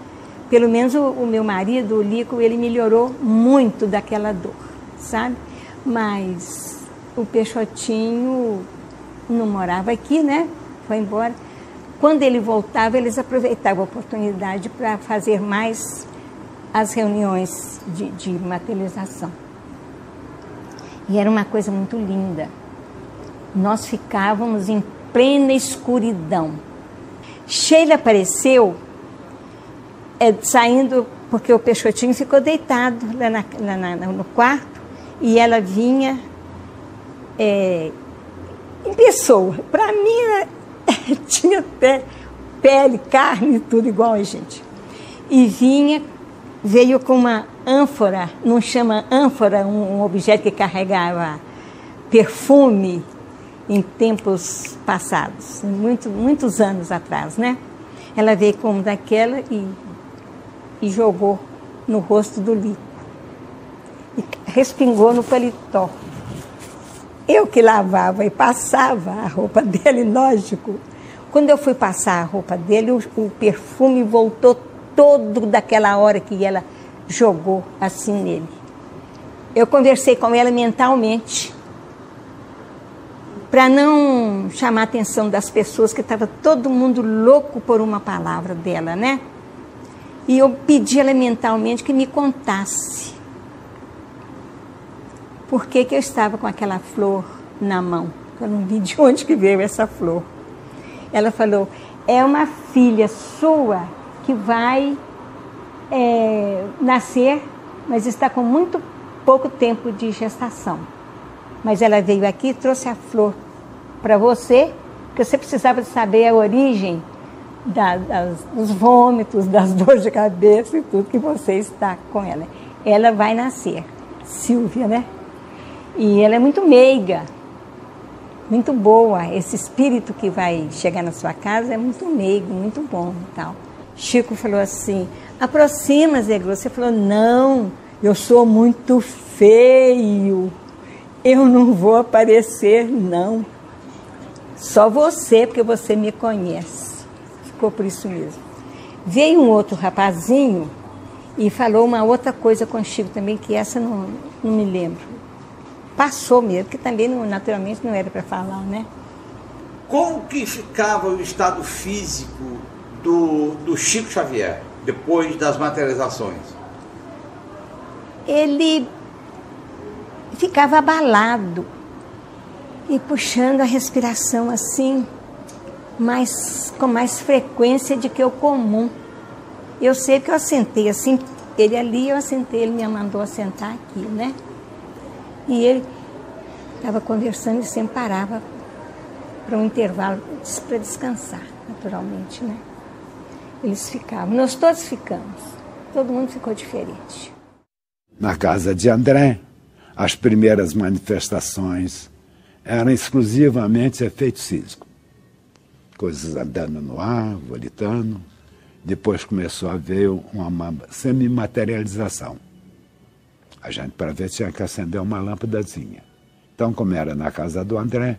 pelo menos o meu marido, o Lico, ele melhorou muito daquela dor, sabe? Mas o Peixotinho não morava aqui, né? Foi embora. Quando ele voltava, eles aproveitavam a oportunidade para fazer mais as reuniões de materialização. E era uma coisa muito linda. Nós ficávamos em plena escuridão. Sheila apareceu saindo, porque o Peixotinho ficou deitado lá no quarto, e ela vinha em pessoa. Para mim, tinha pele, carne, tudo igual a gente. E veio com uma ânfora, não chama ânfora, um objeto que carregava perfume, em tempos passados, muitos anos atrás, né? Ela veio como daquela e jogou no rosto do Lico. E respingou no paletó. Eu que lavava e passava a roupa dele, lógico. Quando eu fui passar a roupa dele, o perfume voltou todo daquela hora que ela jogou assim nele. Eu conversei com ela mentalmente, para não chamar a atenção das pessoas, que estava todo mundo louco por uma palavra dela, né? E eu pedi ela mentalmente que me contasse por que eu estava com aquela flor na mão. Eu não vi de onde que veio essa flor. Ela falou: é uma filha sua que vai nascer, mas está com muito pouco tempo de gestação. Mas ela veio aqui e trouxe a flor para você, porque você precisava saber a origem dos vômitos, das dores de cabeça e tudo, que você está com ela. Ela vai nascer, Silvia, né? E ela é muito meiga, muito boa. Esse espírito que vai chegar na sua casa é muito meigo, muito bom e tal. Chico falou assim: aproxima, Zé Grosso. Você falou: não, eu sou muito feio. Eu não vou aparecer, não. Só você, porque você me conhece. Ficou por isso mesmo. Veio um outro rapazinho e falou uma outra coisa com o Chico também, que essa não me lembro. Passou mesmo, que também naturalmente não era para falar, né? Como que ficava o estado físico do Chico Xavier depois das materializações? Ele ficava abalado e puxando a respiração assim, com mais frequência do que o comum. Eu sei que eu assentei assim, ele ali, eu assentei, ele me mandou assentar aqui, né? E ele estava conversando e sempre parava para um intervalo para descansar, naturalmente, né? Eles ficavam, nós todos ficamos, todo mundo ficou diferente. Na casa de André, as primeiras manifestações eram exclusivamente efeito físico. Coisas andando no ar, volitando. Depois começou a haver uma semimaterialização. A gente, para ver, tinha que acender uma lâmpadazinha. Então, como era na casa do André,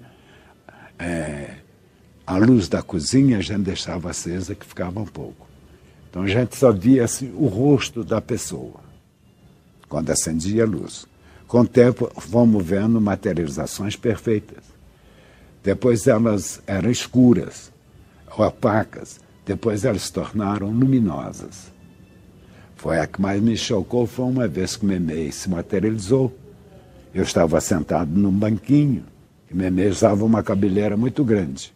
a luz da cozinha a gente deixava acesa, que ficava um pouco. Então a gente só via assim, o rosto da pessoa, quando acendia a luz. Com o tempo, fomos vendo materializações perfeitas. Depois elas eram escuras, opacas. Depois elas se tornaram luminosas. Foi a que mais me chocou, foi uma vez que Memei se materializou. Eu estava sentado num banquinho, e Memei usava uma cabeleira muito grande.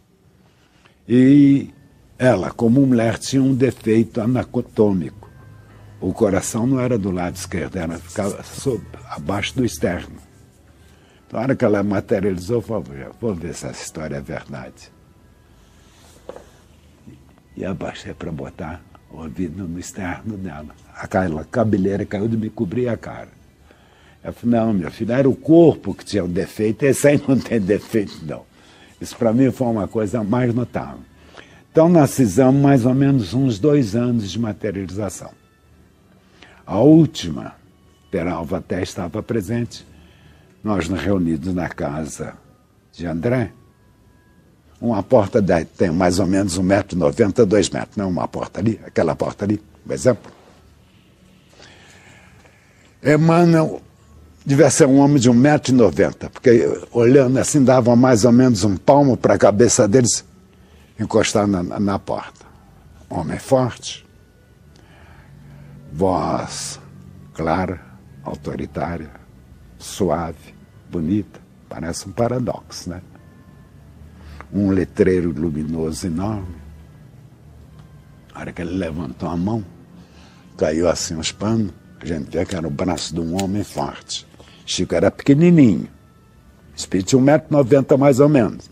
E ela, como mulher, tinha um defeito anatômico. O coração não era do lado esquerdo, ficava abaixo do externo. Então, na hora que ela materializou, eu falei, vou ver se essa história é verdade. E abaixei para botar o ouvido no externo dela. Aquela cabeleira caiu de me cobrir a cara. Eu falei, não, meu filho, era o corpo que tinha um defeito, esse aí não tem defeito, não. Isso para mim foi uma coisa mais notável. Então nós fizemos mais ou menos uns 2 anos de materialização. A última, Peralva até estava presente, nós nos reunidos na casa de André. Uma porta tem mais ou menos 1,90 m, 2 metros, não uma porta ali, aquela porta ali, por exemplo. Emmanuel devia ser um homem de 1,90 m, porque olhando assim dava mais ou menos um palmo para a cabeça deles encostar na porta. Homem forte, voz clara, autoritária, suave, bonita, parece um paradoxo, né? Um letreiro luminoso enorme. Na hora que ele levantou a mão, caiu assim os panos, a gente vê que era o braço de um homem forte. Chico era pequenininho, espírito de 1,90 m mais ou menos.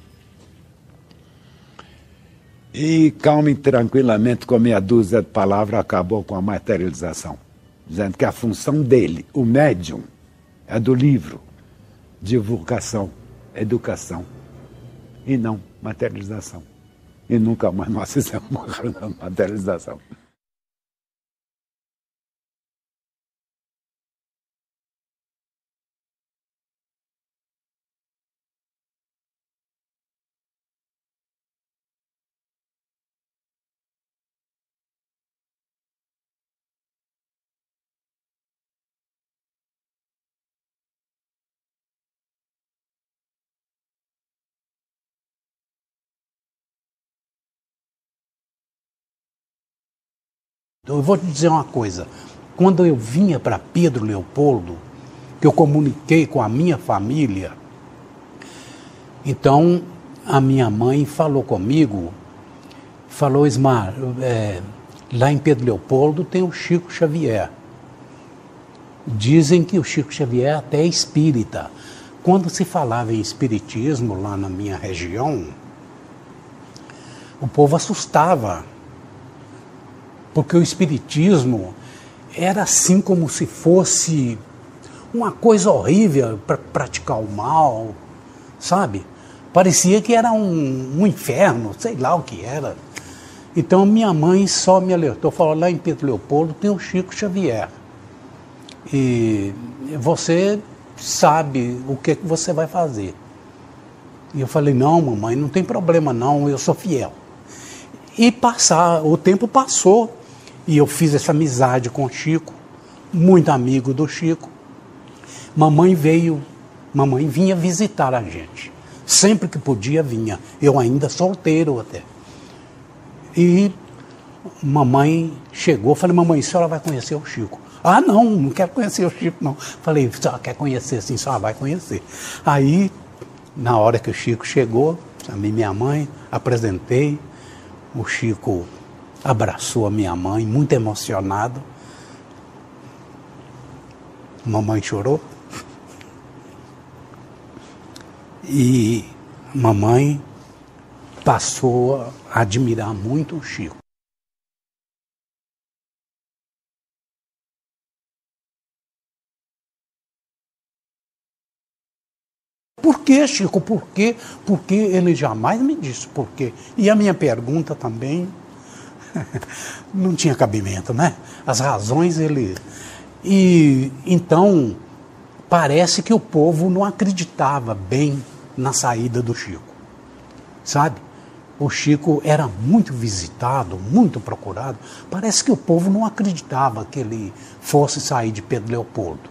E calma e tranquilamente, com meia dúzia de palavras, acabou com a materialização, dizendo que a função dele, o médium, é do livro, divulgação, educação, e não materialização. E nunca mais nós fizemos materialização. Eu vou te dizer uma coisa, quando eu vinha para Pedro Leopoldo, que eu comuniquei com a minha família, então a minha mãe falou comigo, falou, Ismar, lá em Pedro Leopoldo tem o Chico Xavier. Dizem que o Chico Xavier até é espírita. Quando se falava em espiritismo lá na minha região, o povo assustava. Porque o espiritismo era assim como se fosse uma coisa horrível para praticar o mal, sabe? Parecia que era um inferno, sei lá o que era. Então minha mãe só me alertou, falou, lá em Pedro Leopoldo tem o Chico Xavier. E você sabe o que você vai fazer. E eu falei, não, mamãe, não tem problema não, eu sou fiel. E o tempo passou. E eu fiz essa amizade com o Chico, muito amigo do Chico. Mamãe vinha visitar a gente. Sempre que podia, vinha. Eu ainda solteiro até. E mamãe chegou, falei, mamãe, a senhora vai conhecer o Chico. Ah, não quero conhecer o Chico, não. Falei, a senhora quer conhecer sim, a senhora vai conhecer. Aí, na hora que o Chico chegou, chamei minha mãe, apresentei, o Chico abraçou a minha mãe, muito emocionado. Mamãe chorou. E mamãe passou a admirar muito o Chico. Por que, Chico? Por quê? Porque ele jamais me disse por quê. E a minha pergunta também não tinha cabimento, né? As razões ele... E então, parece que o povo não acreditava bem na saída do Chico, sabe? O Chico era muito visitado, muito procurado. Parece que o povo não acreditava que ele fosse sair de Pedro Leopoldo.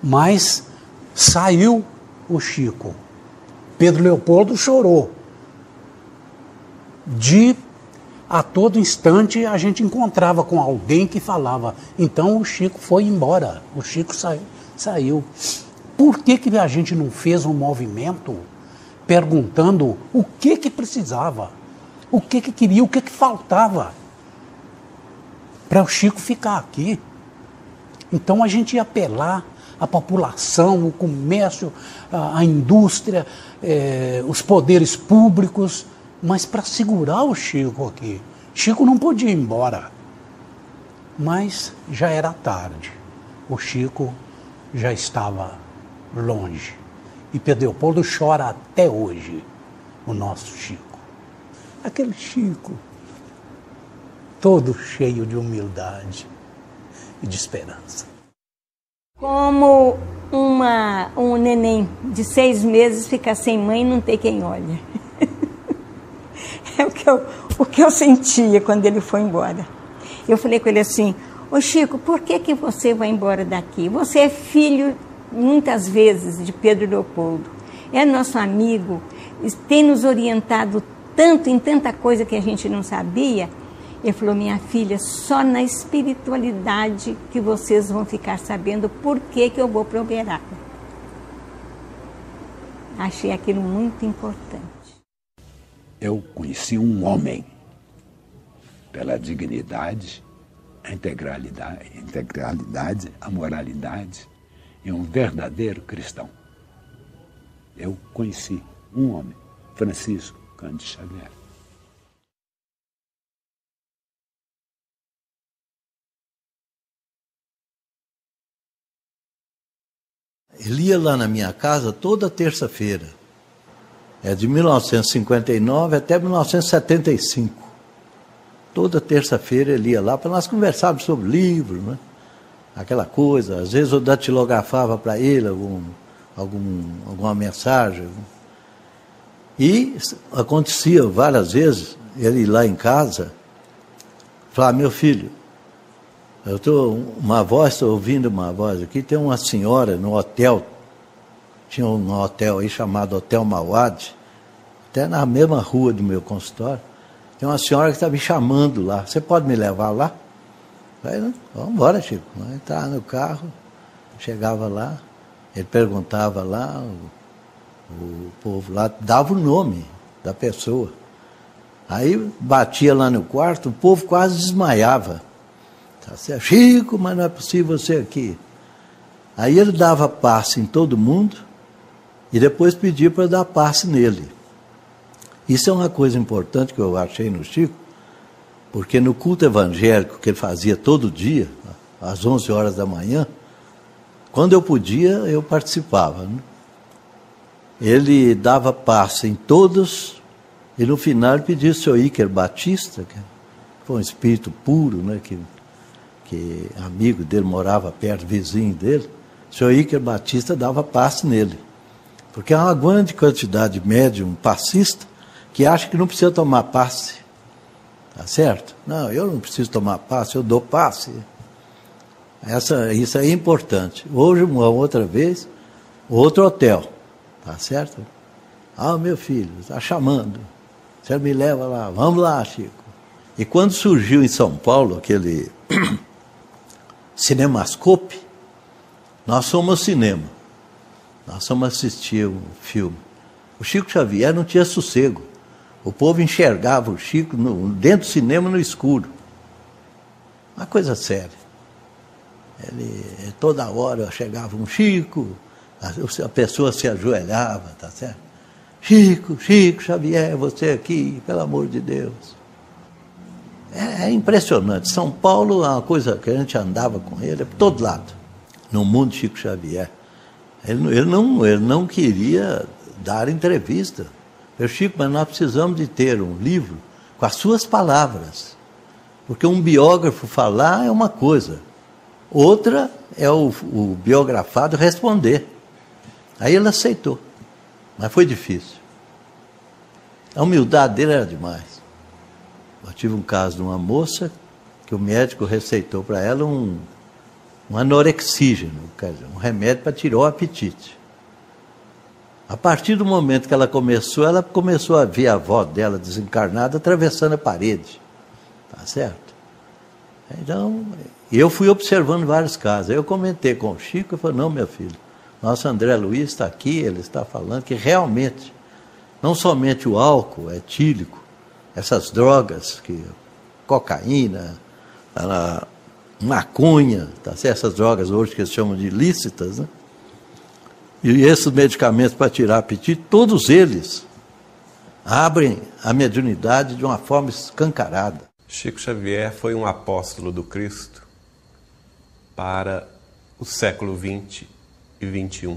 Mas saiu o Chico. Pedro Leopoldo chorou. A todo instante a gente encontrava com alguém que falava, então o Chico foi embora, o Chico saiu. Por que a gente não fez um movimento perguntando o que precisava, o que queria, o que faltava para o Chico ficar aqui? Então a gente ia apelar à população, o comércio, a indústria, os poderes públicos, mas para segurar o Chico aqui. Chico não podia ir embora. Mas já era tarde. O Chico já estava longe. E Pedro Leopoldo chora até hoje, o nosso Chico. Aquele Chico, todo cheio de humildade e de esperança. Como um neném de 6 meses fica sem mãe e não tem quem olhe. É o que eu sentia quando ele foi embora. Eu falei com ele assim, ô Chico, por que você vai embora daqui? Você é filho, muitas vezes, de Pedro Leopoldo. É nosso amigo, tem nos orientado tanto em tanta coisa que a gente não sabia. Ele falou, minha filha, só na espiritualidade que vocês vão ficar sabendo por que eu vou para Uberaba. Achei aquilo muito importante. Eu conheci um homem pela dignidade, a integralidade, a moralidade e um verdadeiro cristão. Eu conheci um homem, Francisco Cândido Xavier. Ele ia lá na minha casa toda terça-feira. É de 1959 até 1975. Toda terça-feira ele ia lá para nós conversarmos sobre livros, né? Aquela coisa. Às vezes eu datilografava para ele alguma mensagem. E acontecia várias vezes ele ir lá em casa, falar, meu filho, estou ouvindo uma voz aqui, tem uma senhora no hotel. Tinha um hotel aí chamado Hotel Mauad, até na mesma rua do meu consultório. Tem uma senhora que está me chamando lá. Você pode me levar lá? Falei, vamos embora, Chico. Vamos entrar no carro. Chegava lá, ele perguntava lá, o povo lá dava o nome da pessoa. Aí batia lá no quarto, o povo quase desmaiava. Tá certo? Chico, mas não é possível você aqui. Aí ele dava passe em todo mundo, e depois pedia para dar passe nele. Isso é uma coisa importante que eu achei no Chico, porque no culto evangélico que ele fazia todo dia, às 11 horas da manhã, quando eu podia, eu participava, né? Ele dava passe em todos, e no final ele pedia o senhor Íker Batista, que foi um espírito puro, né, que amigo dele, morava perto, vizinho dele. O senhor Íker Batista dava passe nele. Porque há uma grande quantidade de médium passista que acha que não precisa tomar passe. Tá certo? Não, eu não preciso tomar passe, eu dou passe. Isso aí é importante. Hoje, uma outra vez, outro hotel. Tá certo? Meu filho, está chamando. Você me leva lá, vamos lá, Chico. E quando surgiu em São Paulo aquele Cinemascope, nós fomos ao cinema. Nós fomos assistir um filme. O Chico Xavier não tinha sossego. O povo enxergava o Chico dentro do cinema no escuro. Uma coisa séria. Toda hora chegava um Chico, a pessoa se ajoelhava, tá certo? Chico Xavier, você aqui, pelo amor de Deus. É impressionante. São Paulo é uma coisa que a gente andava com ele por todo lado. No mundo Chico Xavier. Ele não queria dar entrevista. Eu, Chico, mas nós precisamos de ter um livro com as suas palavras. Porque um biógrafo falar é uma coisa. Outra é o biografado responder. Aí ele aceitou. Mas foi difícil. A humildade dele era demais. Eu tive um caso de uma moça que o médico receitou para ela um anorexígeno, quer dizer, um remédio para tirar o apetite. A partir do momento que ela começou a ver a avó dela desencarnada atravessando a parede. Tá certo? Então, eu fui observando vários casos. Aí eu comentei com o Chico e falei, não, meu filho, nosso André Luiz está aqui, ele está falando que realmente, não somente o álcool é etílico, essas drogas, cocaína, maconha, tá certo? Essas drogas hoje que eles chamam de ilícitas, né? E esses medicamentos para tirar apetite, todos eles abrem a mediunidade de uma forma escancarada. Chico Xavier foi um apóstolo do Cristo para o século XX e XXI.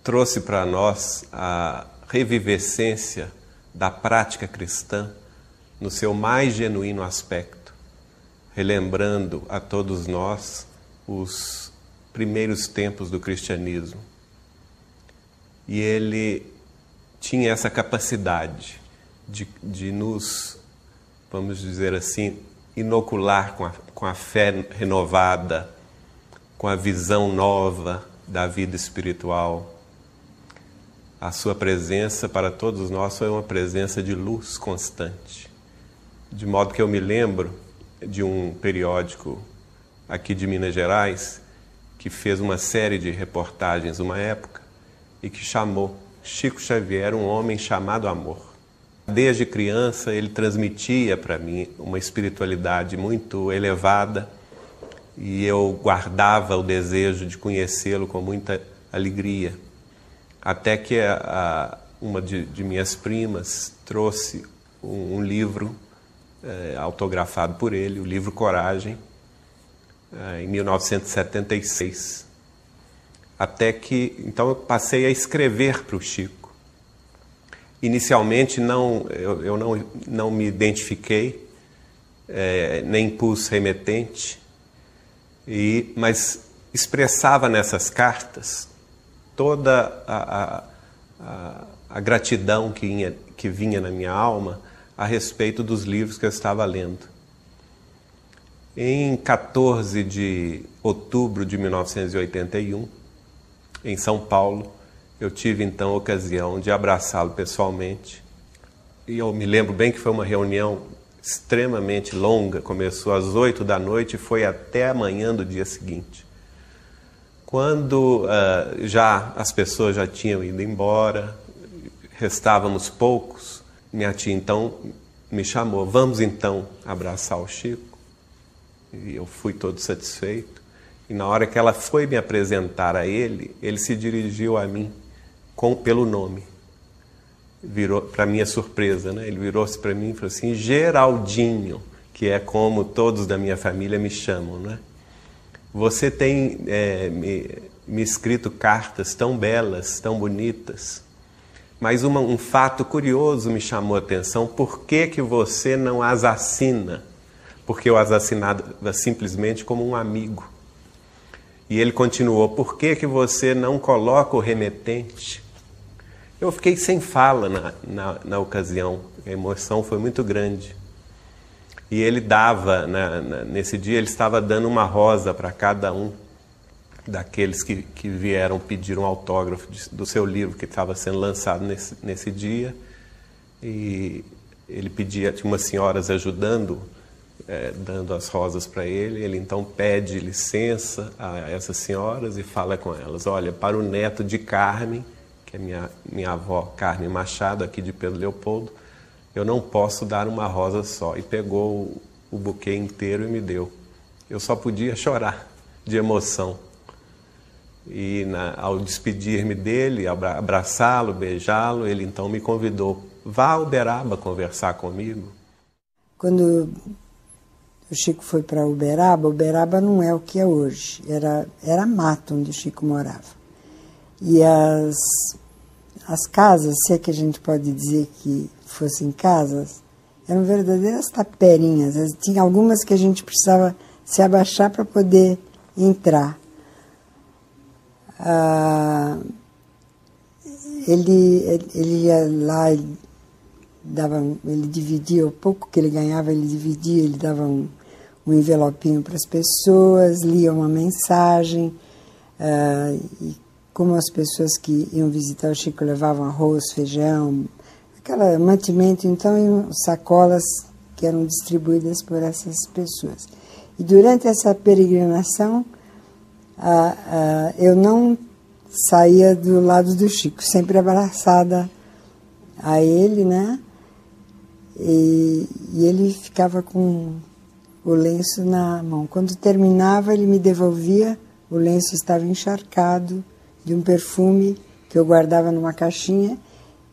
Trouxe para nós a revivescência da prática cristã no seu mais genuíno aspecto, relembrando a todos nós os primeiros tempos do cristianismo. E ele tinha essa capacidade de nos, vamos dizer assim, inocular com a fé renovada, com a visão nova da vida espiritual. A sua presença para todos nós foi uma presença de luz constante. De modo que eu me lembro de um periódico aqui de Minas Gerais que fez uma série de reportagens uma época e que chamou Chico Xavier, um homem chamado amor. Desde criança ele transmitia para mim uma espiritualidade muito elevada e eu guardava o desejo de conhecê-lo com muita alegria. Até que uma de minhas primas trouxe um livro autografado por ele, o livro Coragem, em 1976. Até que, então, eu passei a escrever para o Chico. Inicialmente, eu não me identifiquei, nem pus remetente, mas expressava nessas cartas toda a gratidão que vinha na minha alma a respeito dos livros que eu estava lendo. Em 14 de outubro de 1981, em São Paulo, eu tive então a ocasião de abraçá-lo pessoalmente. E eu me lembro bem que foi uma reunião extremamente longa, começou às 8 da noite e foi até amanhã do dia seguinte. Quando as pessoas já tinham ido embora, restávamos poucos, minha tia então me chamou, vamos então abraçar o Chico. E eu fui todo satisfeito. E na hora que ela foi me apresentar a ele, ele se dirigiu a mim pelo nome. Virou, para minha surpresa, né? Ele virou-se para mim e falou assim, Geraldinho, que é como todos da minha família me chamam, né? Você tem me escrito cartas tão belas, tão bonitas, mas um fato curioso me chamou a atenção. Por que você não as assina? Porque eu as assinava simplesmente como um amigo. E ele continuou, por que você não coloca o remetente? Eu fiquei sem fala na ocasião, a emoção foi muito grande. E ele dava, nesse dia ele estava dando uma rosa para cada um. daqueles que vieram pedir um autógrafo do seu livro, que estava sendo lançado nesse dia. E ele pedia, tinha umas senhoras ajudando, dando as rosas para ele. Ele então pede licença a essas senhoras e fala com elas: olha, para o neto de Carmen, que é minha avó Carmen Machado, aqui de Pedro Leopoldo, eu não posso dar uma rosa só. E pegou o buquê inteiro e me deu. Eu só podia chorar de emoção. E ao despedir-me dele, abraçá-lo, beijá-lo, ele então me convidou: vá a Uberaba conversar comigo. Quando o Chico foi para Uberaba, Uberaba não é o que é hoje, era mato onde o Chico morava. E as casas, se é que a gente pode dizer que fossem casas, eram verdadeiras taperinhas. Tinha algumas que a gente precisava se abaixar para poder entrar. Ele ia lá, ele dividia o pouco que ele ganhava, ele dividia, ele dava um envelopinho para as pessoas, lia uma mensagem, e como as pessoas que iam visitar o Chico levavam arroz, feijão, aquele mantimento, então, em sacolas que eram distribuídas por essas pessoas. E durante essa peregrinação, eu não saía do lado do Chico, sempre abraçada a ele, né? E ele ficava com o lenço na mão. Quando terminava, ele me devolvia, o lenço estava encharcado de um perfume que eu guardava numa caixinha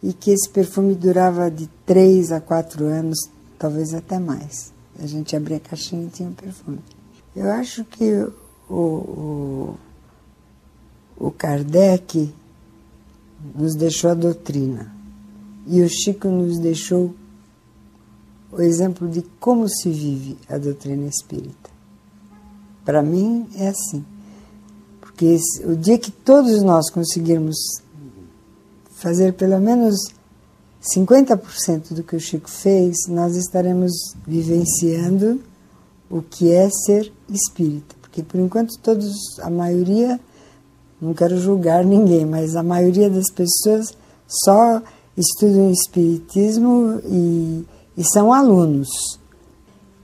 e que esse perfume durava de 3 a 4 anos, talvez até mais. A gente abria a caixinha e tinha um perfume. Eu acho que o Kardec nos deixou a doutrina e o Chico nos deixou o exemplo de como se vive a doutrina espírita. Para mim é assim, porque o dia que todos nós conseguirmos fazer pelo menos 50% do que o Chico fez, nós estaremos vivenciando o que é ser espírita. Porque, por enquanto, a maioria, não quero julgar ninguém, mas a maioria das pessoas só estudam espiritismo e são alunos.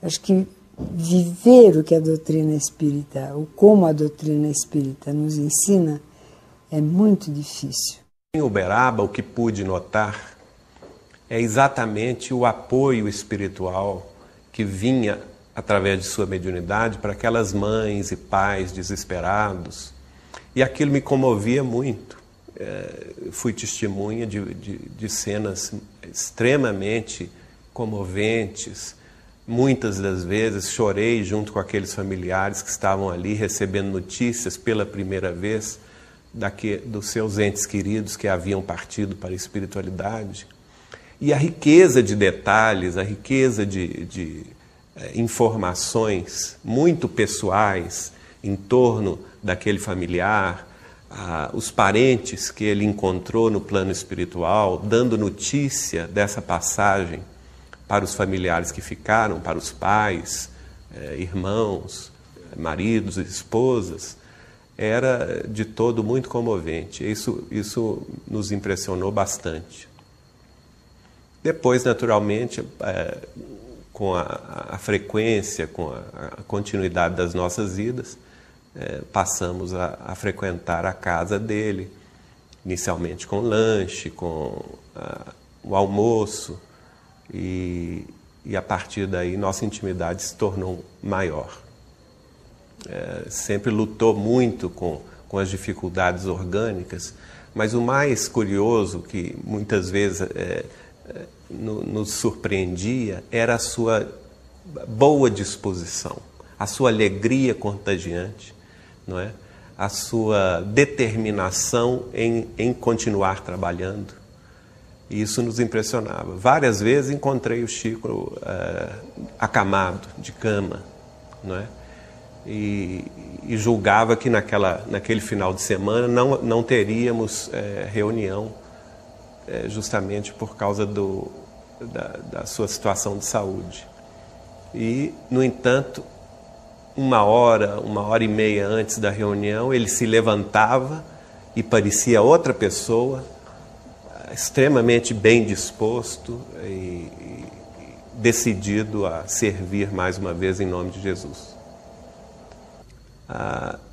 Acho que viver o que a doutrina espírita, ou como a doutrina espírita nos ensina, é muito difícil. Em Uberaba, o que pude notar é exatamente o apoio espiritual que vinha através de sua mediunidade para aquelas mães e pais desesperados. E aquilo me comovia muito. Fui testemunha de cenas extremamente comoventes. Muitas das vezes chorei junto com aqueles familiares que estavam ali recebendo notícias pela primeira vez dos seus entes queridos que haviam partido para a espiritualidade. E a riqueza de detalhes, a riqueza de informações muito pessoais em torno daquele familiar, os parentes que ele encontrou no plano espiritual, dando notícia dessa passagem para os familiares que ficaram, para os pais, irmãos, maridos e esposas, era de todo muito comovente. Isso nos impressionou bastante. Depois, naturalmente, com a frequência, com a continuidade das nossas idas, passamos a frequentar a casa dele, inicialmente com lanche, com o almoço, e a partir daí nossa intimidade se tornou maior. Sempre lutou muito com as dificuldades orgânicas, mas o mais curioso, que muitas vezes nos surpreendia, era a sua boa disposição, a sua alegria contagiante, não é? A sua determinação em continuar trabalhando. E isso nos impressionava. Várias vezes encontrei o Chico acamado, de cama, não é? E julgava que naquele final de semana não teríamos reunião, justamente por causa da sua situação de saúde. E, no entanto, uma hora e meia antes da reunião, ele se levantava e parecia outra pessoa, extremamente bem disposto e decidido a servir mais uma vez em nome de Jesus.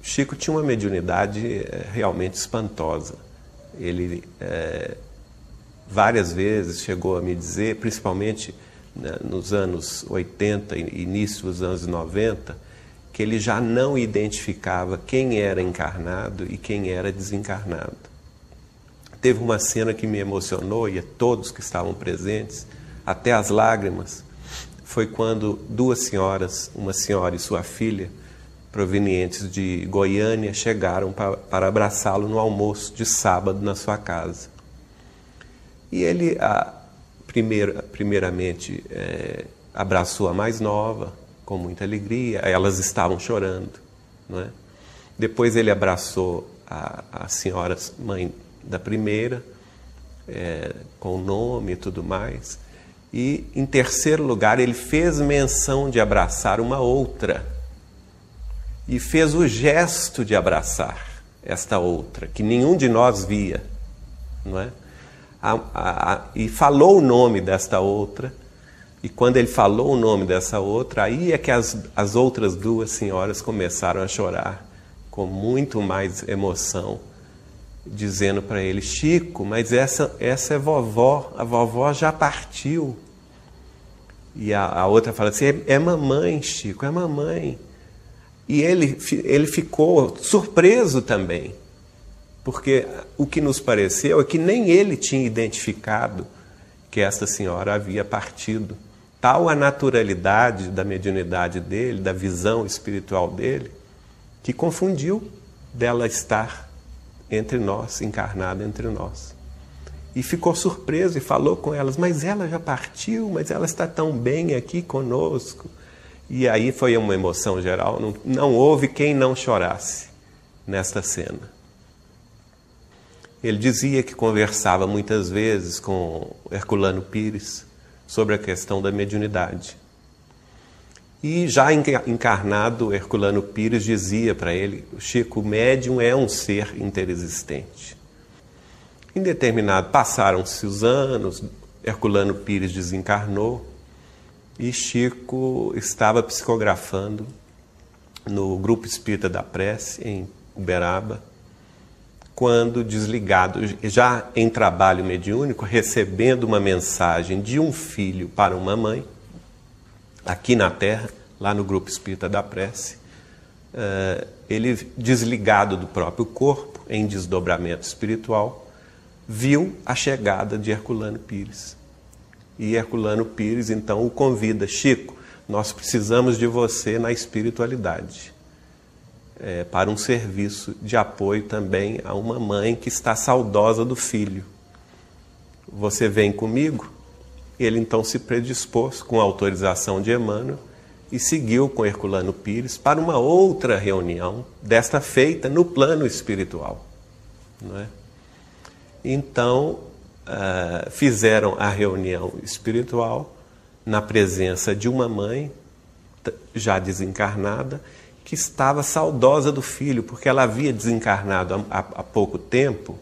Chico tinha uma mediunidade realmente espantosa. Ele várias vezes chegou a me dizer, principalmente nos anos 80 e início dos anos 90, que ele já não identificava quem era encarnado e quem era desencarnado. Teve uma cena que me emocionou, e a todos que estavam presentes, até as lágrimas, foi quando duas senhoras, uma senhora e sua filha, provenientes de Goiânia, chegaram para abraçá-lo no almoço de sábado na sua casa. E ele, primeiramente, abraçou a mais nova, com muita alegria. Elas estavam chorando, não é? Depois ele abraçou a senhora mãe da primeira, com o nome e tudo mais. E, em terceiro lugar, ele fez menção de abraçar uma outra. E fez o gesto de abraçar esta outra, que nenhum de nós via, não é? E falou o nome desta outra, e quando ele falou o nome dessa outra, aí é que as outras duas senhoras começaram a chorar, com muito mais emoção, dizendo para ele: Chico, mas essa é vovó, a vovó já partiu. E a outra fala assim: é mamãe, Chico, é mamãe. E ele ficou surpreso também, porque o que nos pareceu é que nem ele tinha identificado que esta senhora havia partido. Tal a naturalidade da mediunidade dele, da visão espiritual dele, que confundiu dela estar entre nós, encarnada entre nós. E ficou surpreso e falou com elas: mas ela já partiu, mas ela está tão bem aqui conosco. E aí foi uma emoção geral, não houve quem não chorasse nesta cena. Ele dizia que conversava muitas vezes com Herculano Pires sobre a questão da mediunidade. E já encarnado, Herculano Pires dizia para ele: Chico, o médium é um ser interexistente. Em determinado, passaram-se os anos, Herculano Pires desencarnou, e Chico estava psicografando no Grupo Espírita da Prece, em Uberaba, quando desligado, já em trabalho mediúnico, recebendo uma mensagem de um filho para uma mãe, aqui na Terra, lá no Grupo Espírita da Prece, ele, desligado do próprio corpo, em desdobramento espiritual, viu a chegada de Herculano Pires. E Herculano Pires, então, o convida: Chico, nós precisamos de você na espiritualidade, para um serviço de apoio também a uma mãe que está saudosa do filho. Você vem comigo? Ele, então, se predispôs, com a autorização de Emmanuel, e seguiu com Herculano Pires para uma outra reunião, desta feita no plano espiritual, não é? Então, fizeram a reunião espiritual na presença de uma mãe já desencarnada, que estava saudosa do filho, porque ela havia desencarnado há pouco tempo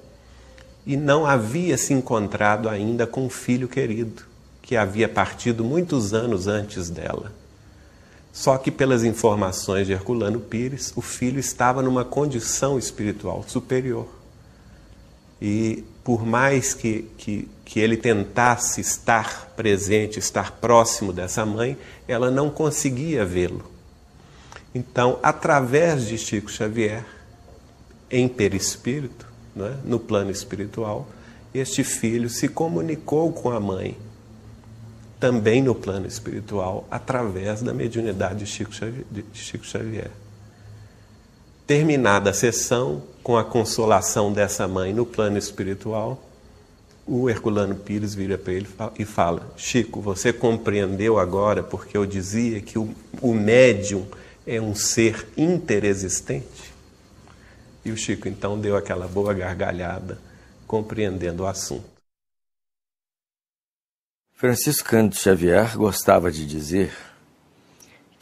e não havia se encontrado ainda com o filho querido, que havia partido muitos anos antes dela. Só que, pelas informações de Herculano Pires, o filho estava numa condição espiritual superior. E por mais que ele tentasse estar presente, estar próximo dessa mãe, ela não conseguia vê-lo. Então, através de Chico Xavier, em perispírito, não é? No plano espiritual, este filho se comunicou com a mãe, também no plano espiritual, através da mediunidade de Chico Xavier. Terminada a sessão, com a consolação dessa mãe no plano espiritual, o Herculano Pires vira para ele e fala: Chico, você compreendeu agora porque eu dizia que o médium é um ser interexistente? E o Chico então deu aquela boa gargalhada, compreendendo o assunto. Francisco Cândido Xavier gostava de dizer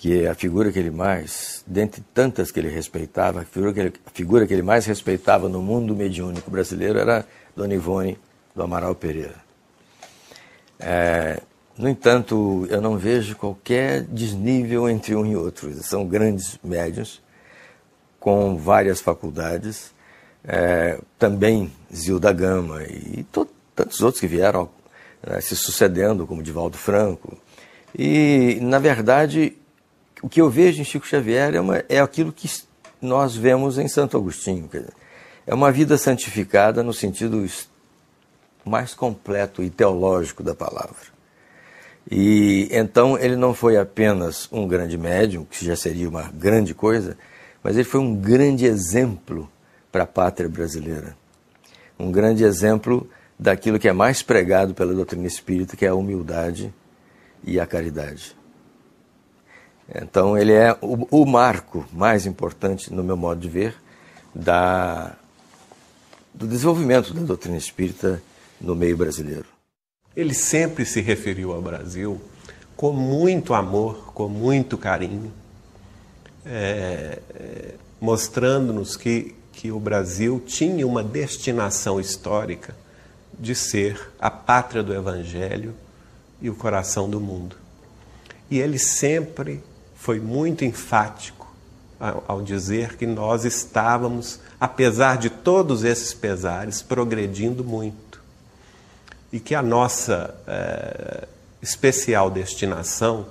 que a figura que ele mais, dentre tantas que ele respeitava, a figura que ele mais respeitava no mundo mediúnico brasileiro era Dona Ivone do Amaral Pereira. No entanto, eu não vejo qualquer desnível entre um e outro. Eles são grandes médiuns, com várias faculdades, também Zilda Gama e tantos outros que vieram se sucedendo, como Divaldo Franco. E, na verdade, o que eu vejo em Chico Xavier é aquilo que nós vemos em Santo Agostinho. Quer dizer, é uma vida santificada no sentido mais completo e teológico da palavra. E então ele não foi apenas um grande médium, que já seria uma grande coisa, mas ele foi um grande exemplo para a pátria brasileira. Um grande exemplo daquilo que é mais pregado pela doutrina espírita, que é a humildade e a caridade. Então ele é o marco mais importante, no meu modo de ver, do desenvolvimento da doutrina espírita no meio brasileiro. Ele sempre se referiu ao Brasil com muito amor, com muito carinho, mostrando-nos que o Brasil tinha uma destinação histórica de ser a pátria do Evangelho e o coração do mundo. E ele sempre foi muito enfático ao dizer que nós estávamos, apesar de todos esses pesares, progredindo muito. E que a nossa especial destinação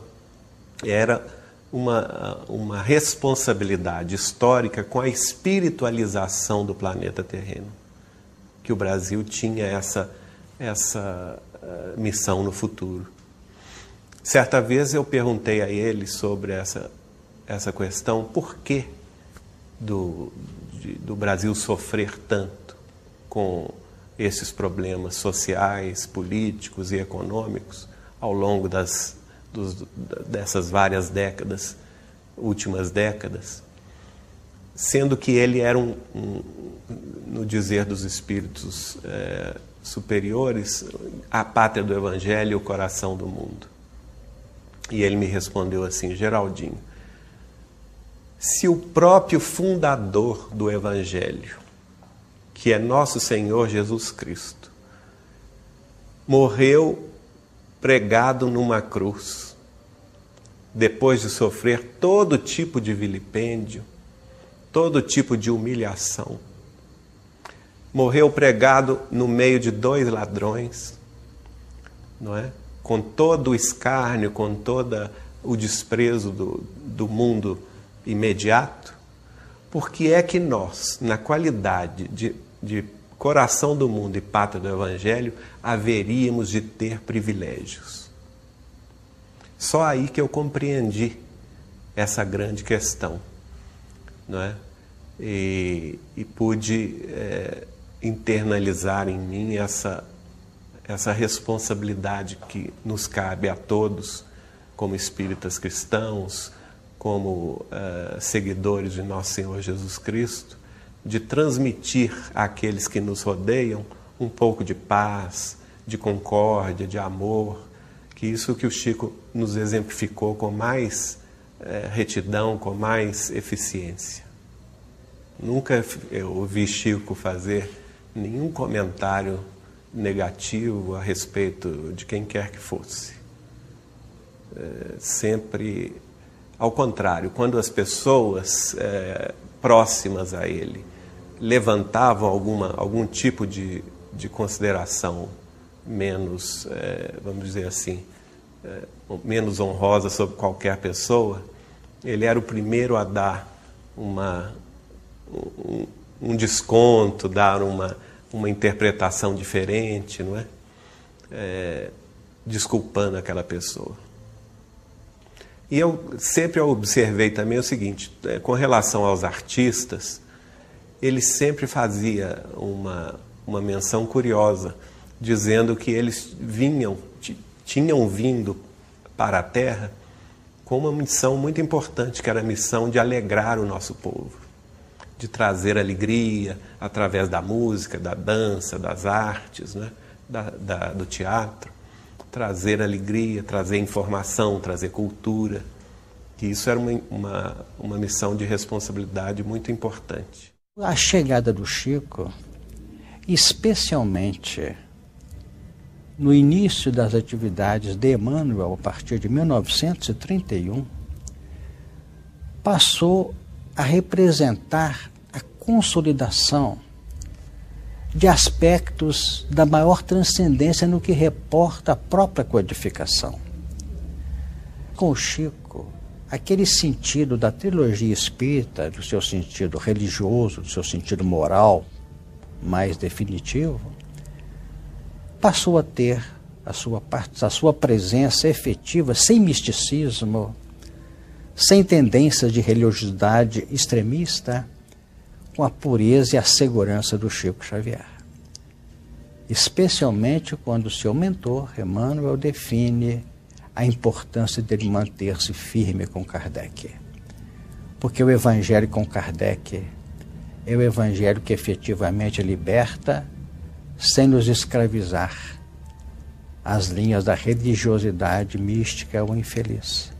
era uma responsabilidade histórica com a espiritualização do planeta terreno. Que o Brasil tinha essa missão no futuro. Certa vez eu perguntei a ele sobre essa questão, por que do Brasil sofrer tanto com esses problemas sociais, políticos e econômicos ao longo dessas várias décadas, últimas décadas, sendo que ele era no dizer dos espíritos superiores, a pátria do Evangelho e o coração do mundo. E ele me respondeu assim: Geraldinho, se o próprio fundador do Evangelho, que é nosso Senhor Jesus Cristo, morreu pregado numa cruz, depois de sofrer todo tipo de vilipêndio, todo tipo de humilhação, morreu pregado no meio de 2 ladrões, não é? Com todo o escárnio, com todo o desprezo do mundo imediato. Por que é que nós, na qualidade de coração do mundo e pátria do Evangelho, haveríamos de ter privilégios? Só aí que eu compreendi essa grande questão, não é? E pude internalizar em mim essa responsabilidade que nos cabe a todos, como espíritas cristãos, como seguidores de nosso Senhor Jesus Cristo, de transmitir àqueles que nos rodeiam um pouco de paz, de concórdia, de amor, que isso que o Chico nos exemplificou com mais retidão, com mais eficiência. Nunca eu ouvi Chico fazer nenhum comentário negativo a respeito de quem quer que fosse. Sempre ao contrário, quando as pessoas próximas a ele levantavam algum tipo de consideração menos, vamos dizer assim, menos honrosa sobre qualquer pessoa, ele era o primeiro a dar um desconto, dar uma interpretação diferente, não é? Desculpando aquela pessoa. E eu sempre observei também o seguinte, com relação aos artistas, ele sempre fazia uma menção curiosa, dizendo que eles tinham vindo para a Terra com uma missão muito importante, que era a missão de alegrar o nosso povo, de trazer alegria através da música, da dança, das artes, né? do teatro, trazer alegria, trazer informação, trazer cultura. que isso era uma missão de responsabilidade muito importante. A chegada do Chico, especialmente no início das atividades de Emmanuel, a partir de 1931, passou a representar a consolidação de aspectos da maior transcendência no que reporta a própria codificação. Com o Chico, aquele sentido da trilogia espírita, do seu sentido religioso, do seu sentido moral mais definitivo, passou a ter a sua presença efetiva, sem misticismo, sem tendências de religiosidade extremista, com a pureza e a segurança do Chico Xavier. Especialmente quando seu mentor, Emmanuel, define a importância dele manter-se firme com Kardec. Porque o evangelho com Kardec é o evangelho que efetivamente liberta sem nos escravizar às linhas da religiosidade mística ou infeliz.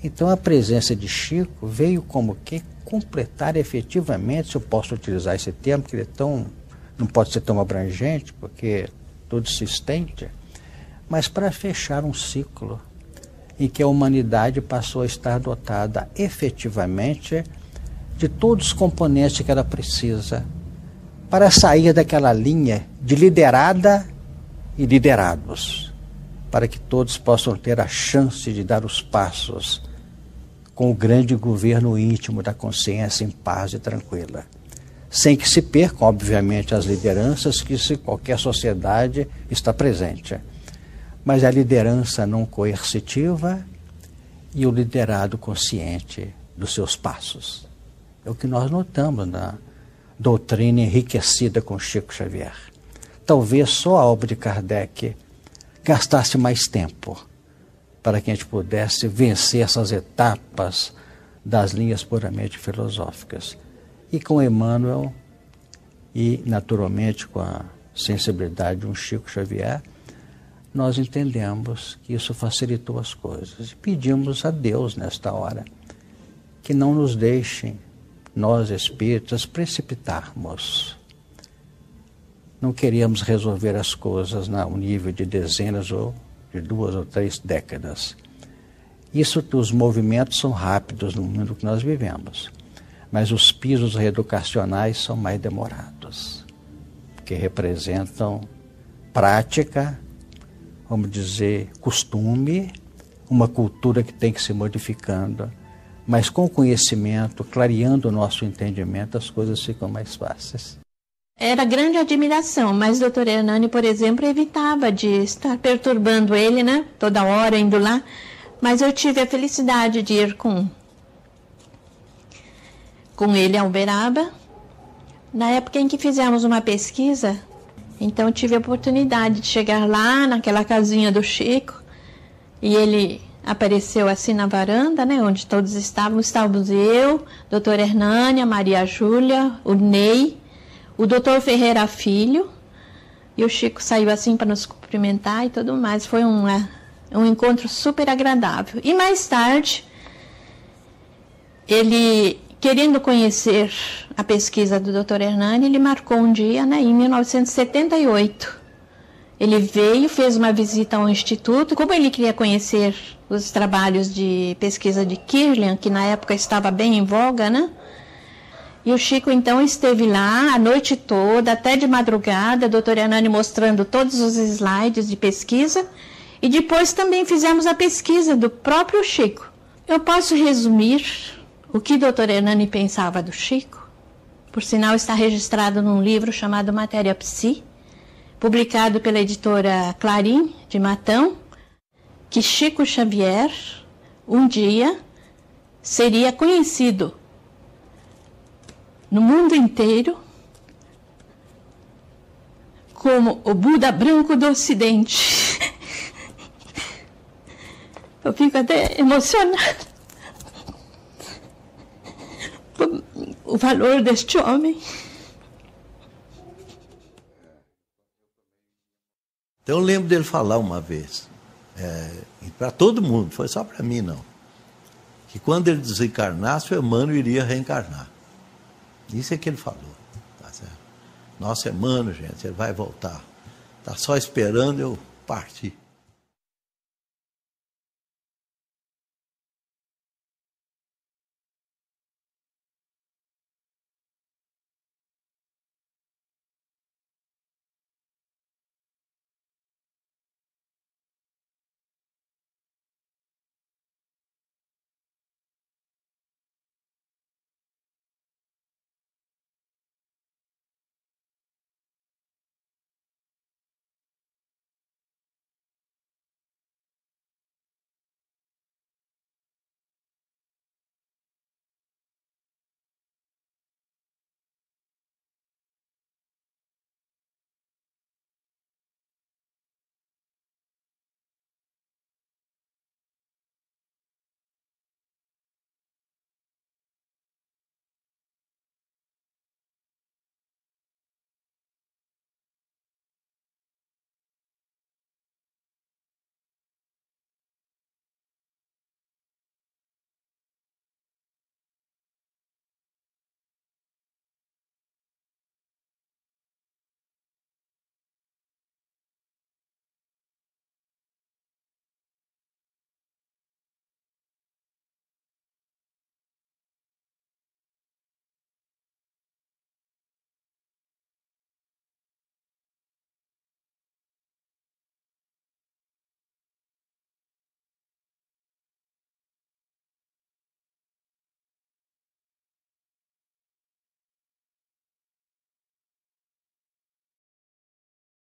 Então a presença de Chico veio como que completar efetivamente, se eu posso utilizar esse termo, que ele não pode ser tão abrangente, porque tudo se estende, mas para fechar um ciclo em que a humanidade passou a estar dotada efetivamente de todos os componentes que ela precisa para sair daquela linha de liderada e liderados, para que todos possam ter a chance de dar os passos com o grande governo íntimo da consciência em paz e tranquila, sem que se percam, obviamente, as lideranças que qualquer sociedade está presente, mas a liderança não coercitiva e o liderado consciente dos seus passos. É o que nós notamos na doutrina enriquecida com Chico Xavier. Talvez só a obra de Kardec gastasse mais tempo para que a gente pudesse vencer essas etapas das linhas puramente filosóficas. E com Emmanuel, e naturalmente com a sensibilidade de um Chico Xavier, nós entendemos que isso facilitou as coisas. E pedimos a Deus, nesta hora, que não nos deixem, nós espíritas, precipitarmos. Não queríamos resolver as coisas no nível de dezenas ou de 2 ou 3 décadas. Isso que os movimentos são rápidos no mundo que nós vivemos, mas os pisos reeducacionais são mais demorados, porque representam prática, vamos dizer, costume, uma cultura que tem que se modificando, mas com conhecimento, clareando o nosso entendimento, as coisas ficam mais fáceis. Era grande admiração, mas o doutor Hernani, por exemplo, evitava de estar perturbando ele, né? Toda hora indo lá. Mas eu tive a felicidade de ir com ele a Uberaba. Na época em que fizemos uma pesquisa, então eu tive a oportunidade de chegar lá naquela casinha do Chico. E ele apareceu assim na varanda, né? Onde todos estávamos. Estávamos eu, doutor Hernani, a Maria Júlia, o Ney, o doutor Ferreira Filho, e o Chico saiu assim para nos cumprimentar e tudo mais. Foi um encontro super agradável. E mais tarde, ele, querendo conhecer a pesquisa do doutor Hernani, ele marcou um dia, né, em 1978. Ele veio, fez uma visita ao Instituto. Como ele queria conhecer os trabalhos de pesquisa de Kirlian, que na época estava bem em voga, né? E o Chico, então, esteve lá a noite toda, até de madrugada, o doutor Hernani mostrando todos os slides de pesquisa. E depois também fizemos a pesquisa do próprio Chico. Eu posso resumir o que o doutor Hernani pensava do Chico? Por sinal, está registrado num livro chamado Matéria Psi, publicado pela editora Clarim, de Matão, que Chico Xavier, um dia, seria conhecido no mundo inteiro como o Buda branco do Ocidente. Eu fico até emocionada. O valor deste homem. Então eu lembro dele falar uma vez, para todo mundo, foi só para mim não. que quando ele desencarnasse, o Emmanuel iria reencarnar. Isso é que ele falou. Tá certo? Nosso Emmanuel, gente, ele vai voltar. Está só esperando eu partir.